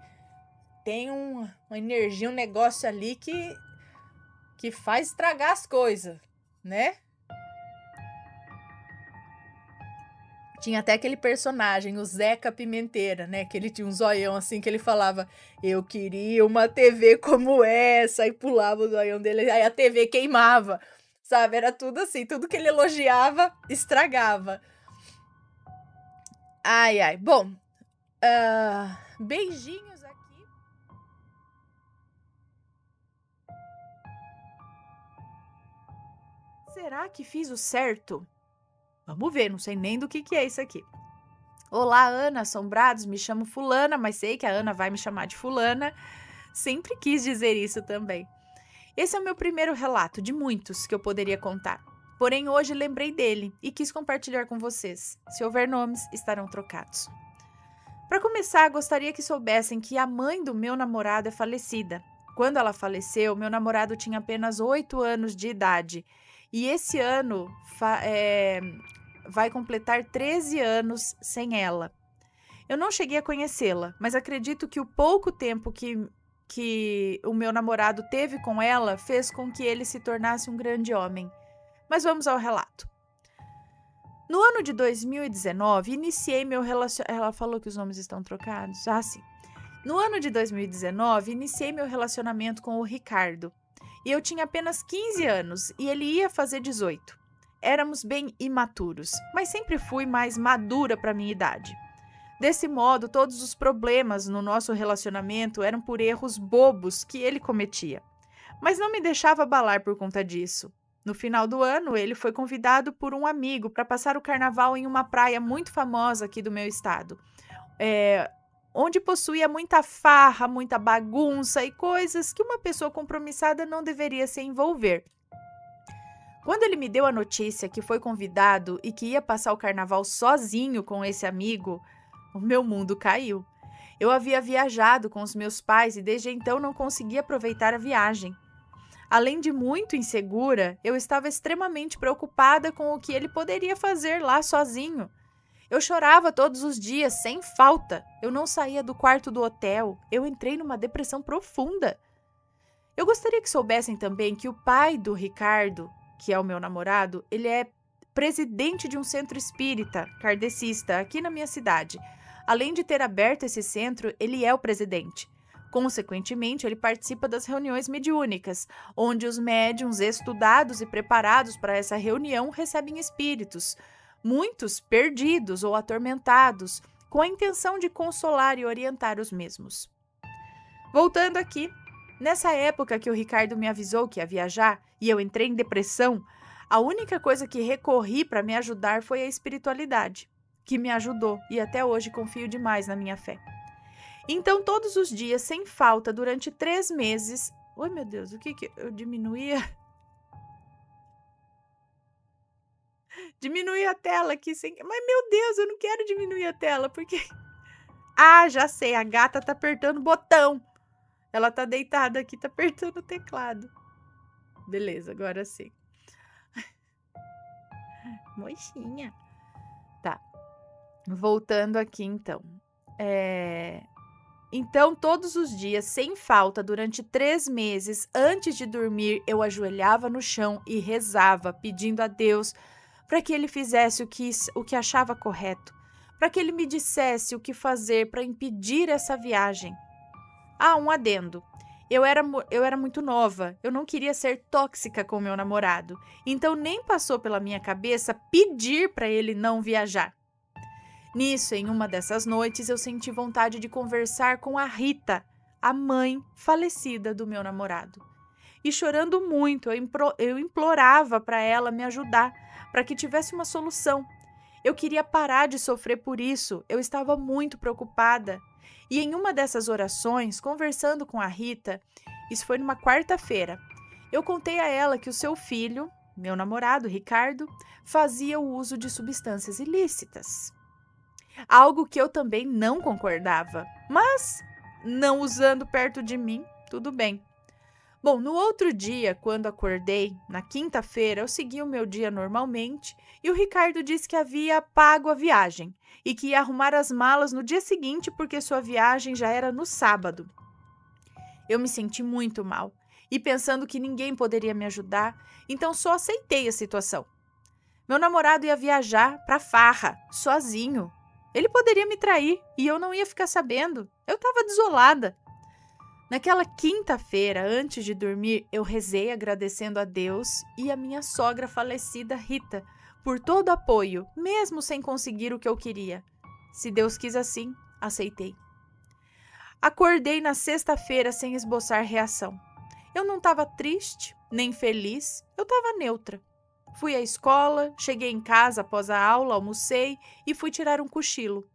[SPEAKER 1] tem uma energia, um negócio ali que faz estragar as coisas, né? Tinha até aquele personagem, o Zeca Pimenteira, né? Que ele tinha um zoião assim, que ele falava, eu queria uma TV como essa, e pulava o zoião dele, aí a TV queimava, sabe? Era tudo assim, tudo que ele elogiava, estragava. Ai, ai. Bom, beijinhos aqui. Será que fiz o certo? Vamos ver, não sei nem do que é isso aqui. Olá, Ana, assombrados, me chamo fulana, mas sei que a Ana vai me chamar de fulana. Sempre quis dizer isso também. Esse é o meu primeiro relato de muitos que eu poderia contar. Porém, hoje lembrei dele e quis compartilhar com vocês. Se houver nomes, estarão trocados. Para começar, gostaria que soubessem que a mãe do meu namorado é falecida. Quando ela faleceu, meu namorado tinha apenas 8 anos de idade. E esse ano vai completar 13 anos sem ela. Eu não cheguei a conhecê-la, mas acredito que o pouco tempo que o meu namorado teve com ela fez com que ele se tornasse um grande homem. Mas vamos ao relato. No ano de 2019, iniciei meu relacionamento... Ela falou que os nomes estão trocados? Ah, sim. No ano de 2019, iniciei meu relacionamento com o Ricardo. E eu tinha apenas 15 anos e ele ia fazer 18. Éramos bem imaturos, mas sempre fui mais madura para minha idade. Desse modo, todos os problemas no nosso relacionamento eram por erros bobos que ele cometia. Mas não me deixava abalar por conta disso. No final do ano, ele foi convidado por um amigo para passar o carnaval em uma praia muito famosa aqui do meu estado, onde possuía muita farra, muita bagunça e coisas que uma pessoa compromissada não deveria se envolver. Quando ele me deu a notícia que foi convidado e que ia passar o carnaval sozinho com esse amigo, o meu mundo caiu. Eu havia viajado com os meus pais e desde então não conseguia aproveitar a viagem. Além de muito insegura, eu estava extremamente preocupada com o que ele poderia fazer lá sozinho. Eu chorava todos os dias, sem falta. Eu não saía do quarto do hotel. Eu entrei numa depressão profunda. Eu gostaria que soubessem também que o pai do Ricardo, que é o meu namorado, ele é presidente de um centro espírita kardecista aqui na minha cidade. Além de ter aberto esse centro, ele é o presidente. Consequentemente, ele participa das reuniões mediúnicas, onde os médiuns estudados e preparados para essa reunião recebem espíritos, muitos perdidos ou atormentados, com a intenção de consolar e orientar os mesmos. Voltando aqui, nessa época que o Ricardo me avisou que ia viajar e eu entrei em depressão, a única coisa que recorri para me ajudar foi a espiritualidade, que me ajudou e até hoje confio demais na minha fé. Então, todos os dias, sem falta, durante 3 meses... Oi, meu Deus, o que eu diminuía? Diminuí a tela aqui sem... Mas, meu Deus, eu não quero diminuir a tela, porque... Ah, já sei, a gata tá apertando o botão. Ela tá deitada aqui, tá apertando o teclado. Beleza, agora sim. Moichinha. Tá. Voltando aqui, então. Então, todos os dias, sem falta, durante 3 meses, antes de dormir, eu ajoelhava no chão e rezava, pedindo a Deus para que ele fizesse o que achava correto, para que ele me dissesse o que fazer para impedir essa viagem. Ah, um adendo. Eu era muito nova, eu não queria ser tóxica com meu namorado, então nem passou pela minha cabeça pedir para ele não viajar. Nisso, em uma dessas noites, eu senti vontade de conversar com a Rita, a mãe falecida do meu namorado. E chorando muito, eu implorava para ela me ajudar, para que tivesse uma solução. Eu queria parar de sofrer por isso, eu estava muito preocupada. E em uma dessas orações, conversando com a Rita, isso foi numa quarta-feira, eu contei a ela que o seu filho, meu namorado, Ricardo, fazia o uso de substâncias ilícitas. Algo que eu também não concordava, mas não usando perto de mim, tudo bem. Bom, no outro dia, quando acordei, na quinta-feira, eu segui o meu dia normalmente e o Ricardo disse que havia pago a viagem e que ia arrumar as malas no dia seguinte porque sua viagem já era no sábado. Eu me senti muito mal e pensando que ninguém poderia me ajudar, então só aceitei a situação. Meu namorado ia viajar para Farra, sozinho. Ele poderia me trair e eu não ia ficar sabendo. Eu estava desolada. Naquela quinta-feira, antes de dormir, eu rezei agradecendo a Deus e a minha sogra falecida, Rita, por todo o apoio, mesmo sem conseguir o que eu queria. Se Deus quis assim, aceitei. Acordei na sexta-feira sem esboçar reação. Eu não estava triste, nem feliz, eu estava neutra. Fui à escola, cheguei em casa após a aula, almocei e fui tirar um cochilo.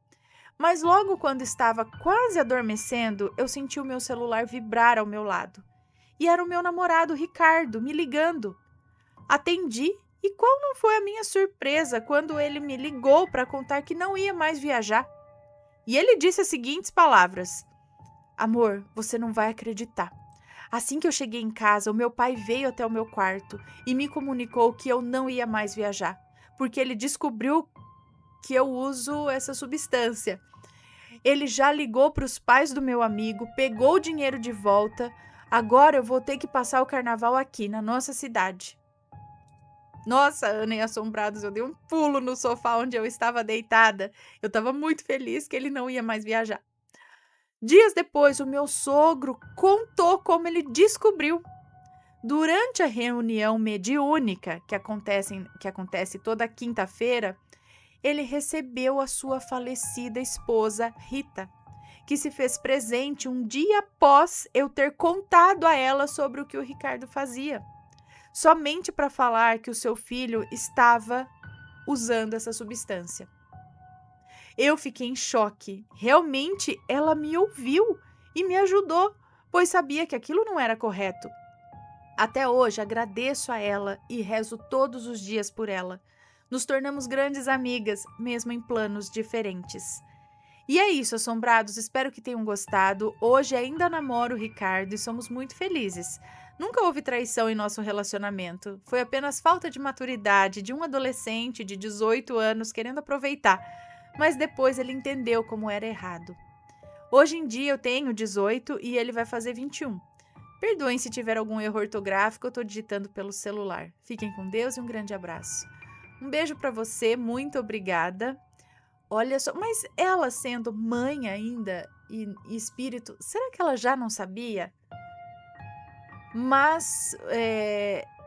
[SPEAKER 1] Mas logo quando estava quase adormecendo, eu senti o meu celular vibrar ao meu lado. E era o meu namorado, Ricardo, me ligando. Atendi e qual não foi a minha surpresa quando ele me ligou para contar que não ia mais viajar. E ele disse as seguintes palavras: Amor, você não vai acreditar. Assim que eu cheguei em casa, o meu pai veio até o meu quarto e me comunicou que eu não ia mais viajar, porque ele descobriu que eu uso essa substância. Ele já ligou para os pais do meu amigo, pegou o dinheiro de volta. Agora eu vou ter que passar o carnaval aqui, na nossa cidade. Nossa, Ana e assombrados, eu dei um pulo no sofá onde eu estava deitada. Eu estava muito feliz que ele não ia mais viajar. Dias depois, o meu sogro contou como ele descobriu. Durante a reunião mediúnica que acontece toda quinta-feira, ele recebeu a sua falecida esposa, Rita, que se fez presente um dia após eu ter contado a ela sobre o que o Ricardo fazia, somente para falar que o seu filho estava usando essa substância. Eu fiquei em choque. Realmente ela me ouviu e me ajudou, pois sabia que aquilo não era correto. Até hoje agradeço a ela e rezo todos os dias por ela. Nos tornamos grandes amigas, mesmo em planos diferentes. E é isso, assombrados. Espero que tenham gostado. Hoje ainda namoro o Ricardo e somos muito felizes. Nunca houve traição em nosso relacionamento. Foi apenas falta de maturidade de um adolescente de 18 anos querendo aproveitar. Mas depois ele entendeu como era errado. Hoje em dia eu tenho 18 e ele vai fazer 21. Perdoem se tiver algum erro ortográfico, eu estou digitando pelo celular. Fiquem com Deus e um grande abraço. Um beijo para você, muito obrigada. Olha só, mas ela sendo mãe ainda e espírito, será que ela já não sabia? Mas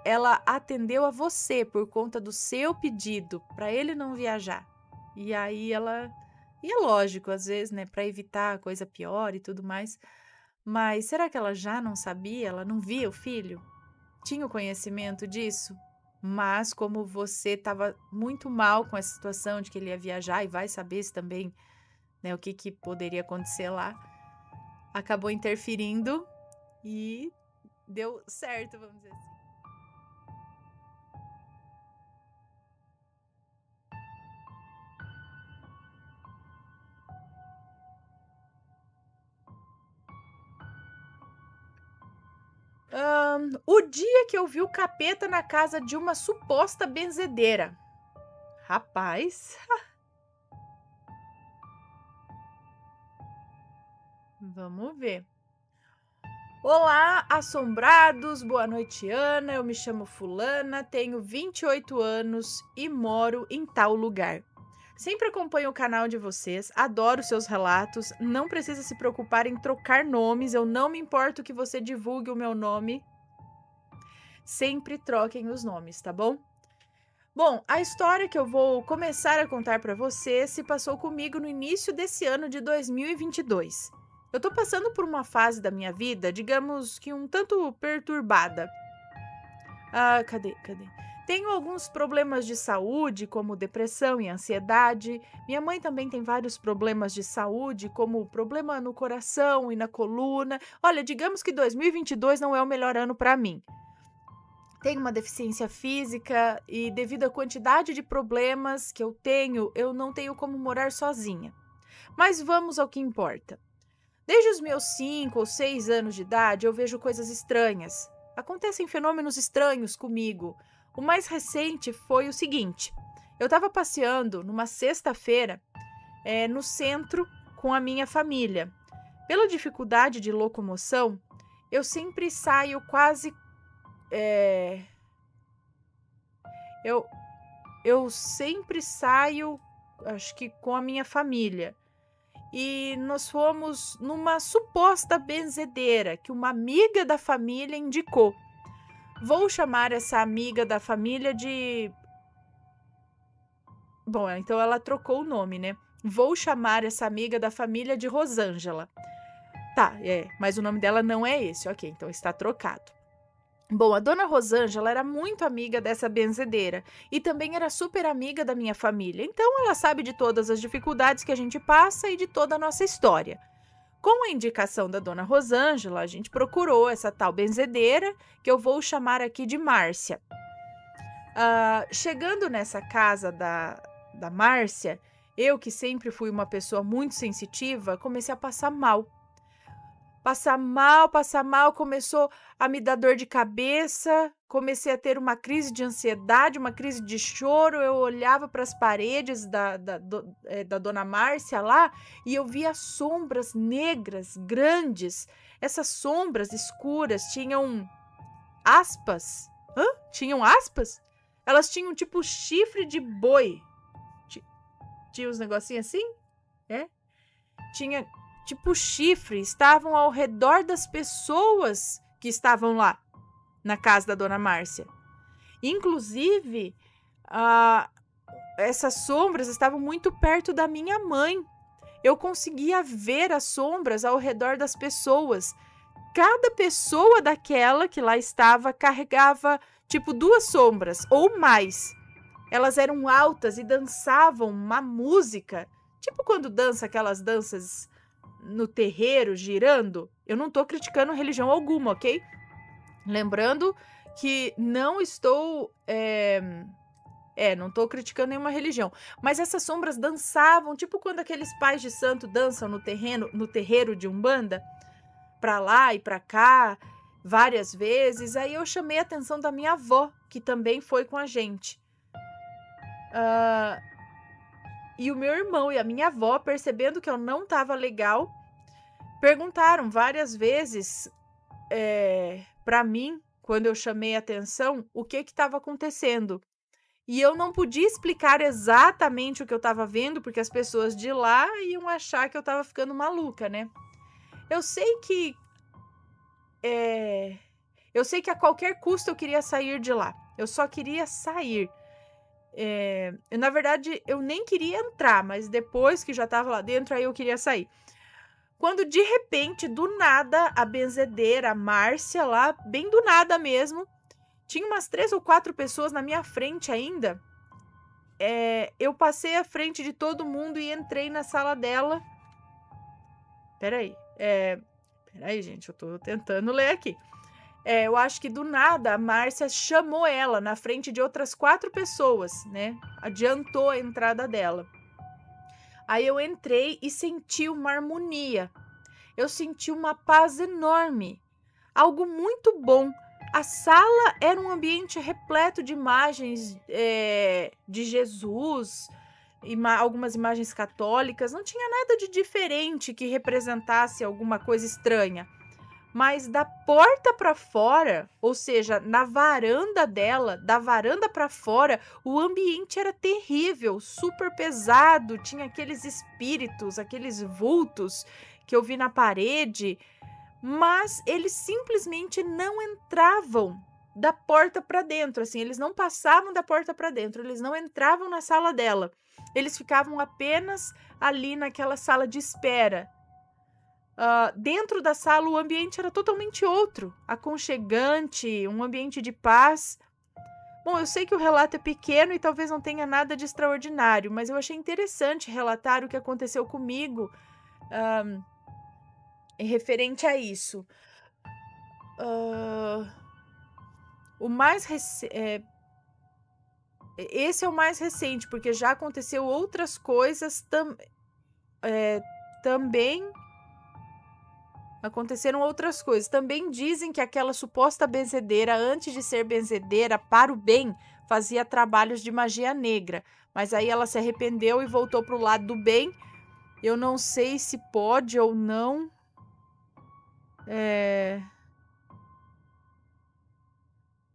[SPEAKER 1] ela atendeu a você por conta do seu pedido para ele não viajar. E aí ela... E é lógico, às vezes, né, para evitar coisa pior e tudo mais. Mas será que ela já não sabia? Ela não via o filho? Tinha o conhecimento disso? Mas como você estava muito mal com essa situação de que ele ia viajar e vai saber se também, né, o que poderia acontecer lá, acabou interferindo e deu certo, vamos dizer assim. O dia que eu vi o capeta na casa de uma suposta benzedeira. Rapaz, vamos ver. Olá, assombrados, boa noite, Ana. Eu me chamo Fulana, tenho 28 anos e moro em tal lugar. Sempre acompanho o canal de vocês, adoro seus relatos, não precisa se preocupar em trocar nomes, eu não me importo que você divulgue o meu nome, sempre troquem os nomes, tá bom? Bom, a história que eu vou começar a contar para você se passou comigo no início desse ano de 2022. Eu tô passando por uma fase da minha vida, digamos que um tanto perturbada. Ah, cadê? Tenho alguns problemas de saúde, como depressão e ansiedade. Minha mãe também tem vários problemas de saúde, como problema no coração e na coluna. Olha, digamos que 2022 não é o melhor ano para mim. Tenho uma deficiência física e, devido à quantidade de problemas que eu não tenho como morar sozinha. Mas vamos ao que importa. Desde os meus 5 ou 6 anos de idade, eu vejo coisas estranhas. Acontecem fenômenos estranhos comigo. O mais recente foi o seguinte: eu estava passeando numa sexta-feira no centro com a minha família. Pela dificuldade de locomoção, eu sempre saio quase. é, eu, eu sempre saio, acho que com a minha família. E nós fomos numa suposta benzedeira que uma amiga da família indicou. Vou chamar essa amiga da família de. Bom, então ela trocou o nome, né? Vou chamar essa amiga da família de Rosângela. Tá, mas o nome dela não é esse, ok, então está trocado. Bom, a dona Rosângela era muito amiga dessa benzedeira e também era super amiga da minha família, então ela sabe de todas as dificuldades que a gente passa e de toda a nossa história. Com a indicação da dona Rosângela, a gente procurou essa tal benzedeira, que eu vou chamar aqui de Márcia. Chegando nessa casa da Márcia, eu, que sempre fui uma pessoa muito sensitiva, comecei a passar mal. Passar mal, começou a me dar dor de cabeça, comecei a ter uma crise de ansiedade, uma crise de choro. Eu olhava para as paredes da dona Márcia lá e eu via sombras negras, grandes. Essas sombras escuras tinham aspas. Hã? Tinham aspas? Elas tinham tipo chifre de boi. Tinha uns negocinhos assim? É? Tinha tipo chifre, estavam ao redor das pessoas que estavam lá na casa da dona Márcia. Inclusive, essas sombras estavam muito perto da minha mãe. Eu conseguia ver as sombras ao redor das pessoas. Cada pessoa daquela que lá estava carregava tipo 2 sombras ou mais. Elas eram altas e dançavam uma música, tipo quando dança aquelas danças no terreiro, girando. Eu não tô criticando religião alguma, ok? Lembrando que não estou. Não tô criticando nenhuma religião. Mas essas sombras dançavam, tipo quando aqueles pais de santo dançam no terreiro de Umbanda, pra lá e pra cá, várias vezes. Aí eu chamei a atenção da minha avó, que também foi com a gente. E o meu irmão e a minha avó, percebendo que eu não estava legal, perguntaram várias vezes para mim, quando eu chamei a atenção, o que estava acontecendo. E eu não podia explicar exatamente o que eu estava vendo, porque as pessoas de lá iam achar que eu estava ficando maluca, né? Eu sei que a qualquer custo eu queria sair de lá. Eu só queria sair. Na verdade, eu nem queria entrar, mas depois que já estava lá dentro, aí eu queria sair. Quando de repente, do nada, a benzedeira, a Márcia lá, bem do nada mesmo, tinha umas 3 ou 4 pessoas na minha frente ainda. Eu passei à frente de todo mundo e entrei na sala dela. Peraí, gente, eu tô tentando ler aqui. Eu acho que do nada a Márcia chamou ela na frente de outras 4 pessoas, né? Adiantou a entrada dela. Aí eu entrei e senti uma harmonia. Eu senti uma paz enorme. Algo muito bom. A sala era um ambiente repleto de imagens de Jesus, algumas imagens católicas. Não tinha nada de diferente que representasse alguma coisa estranha. mas da porta para fora, ou seja, na varanda dela, da varanda para fora, o ambiente era terrível, super pesado, tinha aqueles espíritos, aqueles vultos que eu vi na parede, mas eles simplesmente não entravam da porta para dentro, assim, eles não passavam da porta para dentro, eles não entravam na sala dela. Eles ficavam apenas ali naquela sala de espera. Dentro da sala o ambiente era totalmente outro, aconchegante, um ambiente de paz. Bom, eu sei que o relato é pequeno e talvez não tenha nada de extraordinário, mas eu achei interessante relatar o que aconteceu comigo, em referente a isso. Hã, o mais esse é o mais recente, porque já aconteceu outras coisas também. Aconteceram outras coisas. Também dizem que aquela suposta benzedeira, antes de ser benzedeira para o bem, fazia trabalhos de magia negra. Mas aí ela se arrependeu e voltou para o lado do bem. Eu não sei se pode ou não.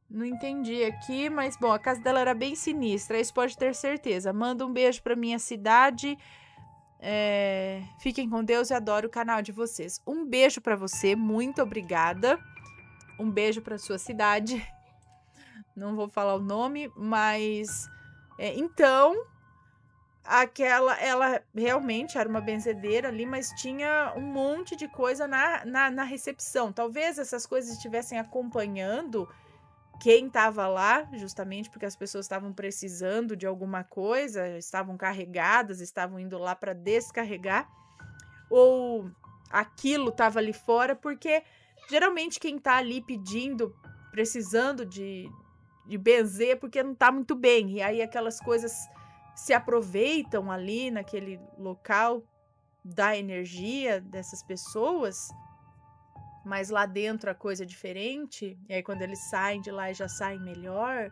[SPEAKER 1] Não entendi aqui, mas bom, a casa dela era bem sinistra, isso pode ter certeza. Manda um beijo para minha cidade. Fiquem com Deus e adoro o canal de vocês. Um beijo para você, muito obrigada. Um beijo para sua cidade. Não vou falar o nome, mas então ela realmente era uma benzedeira ali, mas tinha um monte de coisa na recepção. Talvez essas coisas estivessem acompanhando quem estava lá, justamente porque as pessoas estavam precisando de alguma coisa, estavam carregadas, estavam indo lá para descarregar, ou aquilo estava ali fora, porque geralmente quem está ali pedindo, precisando de benzer, porque não está muito bem, e aí aquelas coisas se aproveitam ali naquele local da energia dessas pessoas, mas lá dentro a coisa é diferente, e aí quando eles saem de lá e já saem melhor.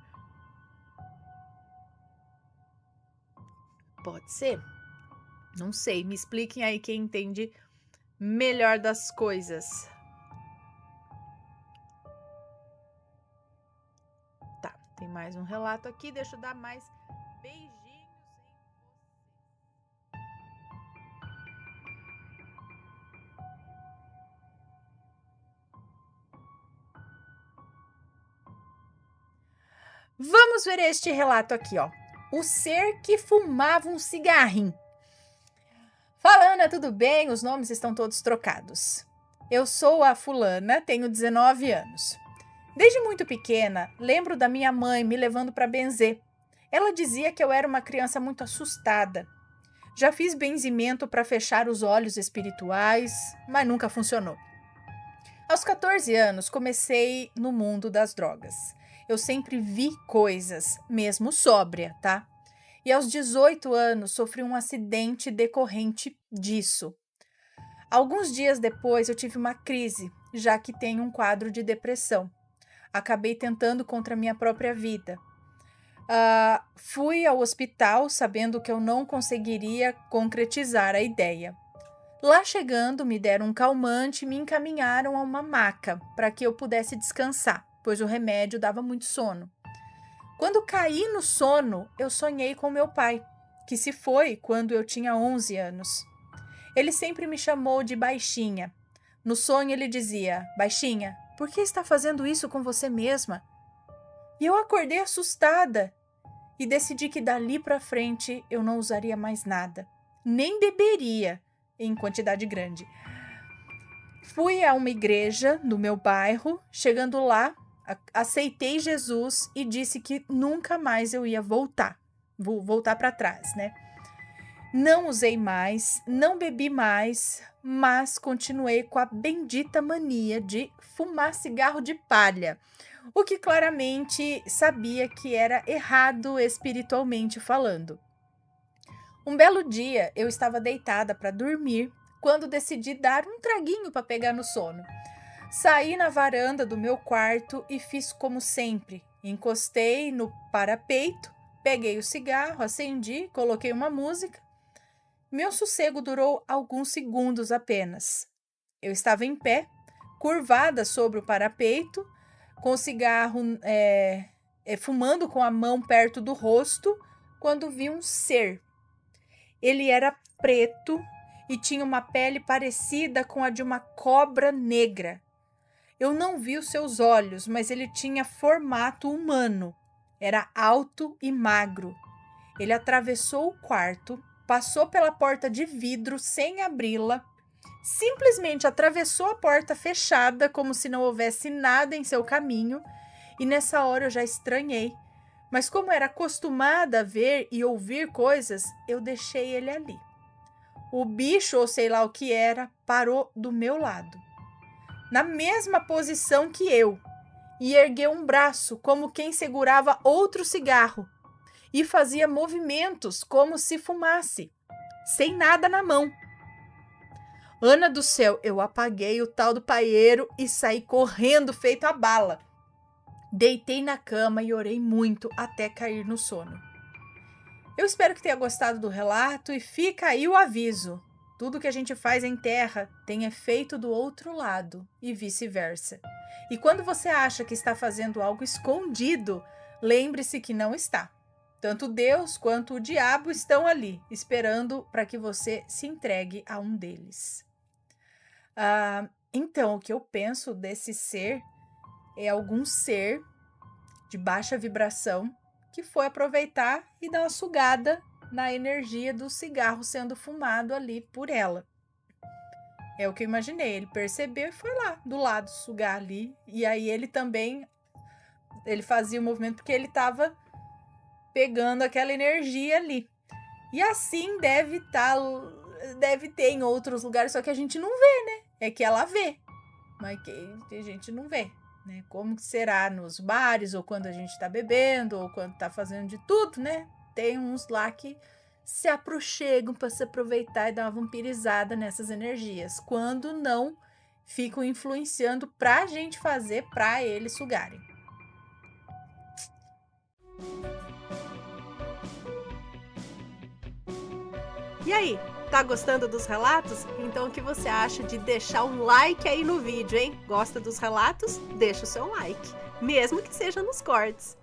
[SPEAKER 1] Pode ser? Não sei, me expliquem aí quem entende melhor das coisas. Tá, tem mais um relato aqui, deixa eu dar mais beijinhos em você. Vamos ver este relato aqui, ó. O ser que fumava um cigarrinho. Fala, Ana, tudo bem? Os nomes estão todos trocados. Eu sou a fulana, tenho 19 anos. Desde muito pequena, lembro da minha mãe me levando para benzer. Ela dizia que eu era uma criança muito assustada. Já fiz benzimento para fechar os olhos espirituais, mas nunca funcionou. Aos 14 anos, comecei no mundo das drogas. Eu sempre vi coisas, mesmo sóbria, tá? E aos 18 anos, sofri um acidente decorrente disso. Alguns dias depois, eu tive uma crise, já que tenho um quadro de depressão. Acabei tentando contra a minha própria vida. Fui ao hospital sabendo que eu não conseguiria concretizar a ideia. Lá chegando, me deram um calmante e me encaminharam a uma maca para que eu pudesse descansar, pois o remédio dava muito sono. Quando caí no sono, eu sonhei com meu pai, que se foi quando eu tinha 11 anos. Ele sempre me chamou de Baixinha. No sonho ele dizia: Baixinha, por que está fazendo isso com você mesma? E eu acordei assustada e decidi que dali para frente eu não usaria mais nada, nem beberia em quantidade grande. Fui a uma igreja no meu bairro, chegando lá, aceitei Jesus e disse que nunca mais eu ia voltar para trás, né? Não usei mais, não bebi mais, mas continuei com a bendita mania de fumar cigarro de palha, o que claramente sabia que era errado espiritualmente falando. Um belo dia, eu estava deitada para dormir quando decidi dar um traguinho para pegar no sono. Saí na varanda do meu quarto e fiz como sempre. Encostei no parapeito, peguei o cigarro, acendi, coloquei uma música. Meu sossego durou alguns segundos apenas. Eu estava em pé,
[SPEAKER 2] curvada sobre o parapeito, com o cigarro fumando com a mão perto do rosto, quando vi um ser. Ele era preto e tinha uma pele parecida com a de uma cobra negra. Eu não vi os seus olhos, mas ele tinha formato humano. Era alto e magro. Ele atravessou o quarto, passou pela porta de vidro sem abri-la, simplesmente atravessou a porta fechada como se não houvesse nada em seu caminho, e nessa hora eu já estranhei. Mas como era acostumada a ver e ouvir coisas, eu deixei ele ali. O bicho, ou sei lá o que era, parou do meu lado, na mesma posição que eu, e ergueu um braço como quem segurava outro cigarro e fazia movimentos como se fumasse, sem nada na mão. Ana do céu, eu apaguei o tal do paieiro e saí correndo feito a bala. Deitei na cama e orei muito até cair no sono. Eu espero que tenha gostado do relato e fica aí o aviso. Tudo que a gente faz em terra tem efeito do outro lado e vice-versa. E quando você acha que está fazendo algo escondido, lembre-se que não está. Tanto Deus quanto o diabo estão ali, esperando para que você se entregue a um deles. Então, o que eu penso desse ser é algum ser de baixa vibração que foi aproveitar e dar uma sugada na energia do cigarro sendo fumado ali por ela. É o que eu imaginei. Ele percebeu e foi lá do lado sugar ali. E aí ele também, ele fazia o movimento porque ele estava pegando aquela energia ali. E assim deve ter em outros lugares, só que a gente não vê, né? É que ela vê, mas que a gente não vê, né? Como que será nos bares, ou quando a gente tá bebendo, ou quando tá fazendo de tudo, né? Tem uns lá que se aproximam para se aproveitar e dar uma vampirizada nessas energias, quando não ficam influenciando pra gente fazer pra eles sugarem.
[SPEAKER 1] E aí, tá gostando dos relatos? Então o que você acha de deixar um like aí no vídeo, hein? Gosta dos relatos? Deixa o seu like, mesmo que seja nos cortes.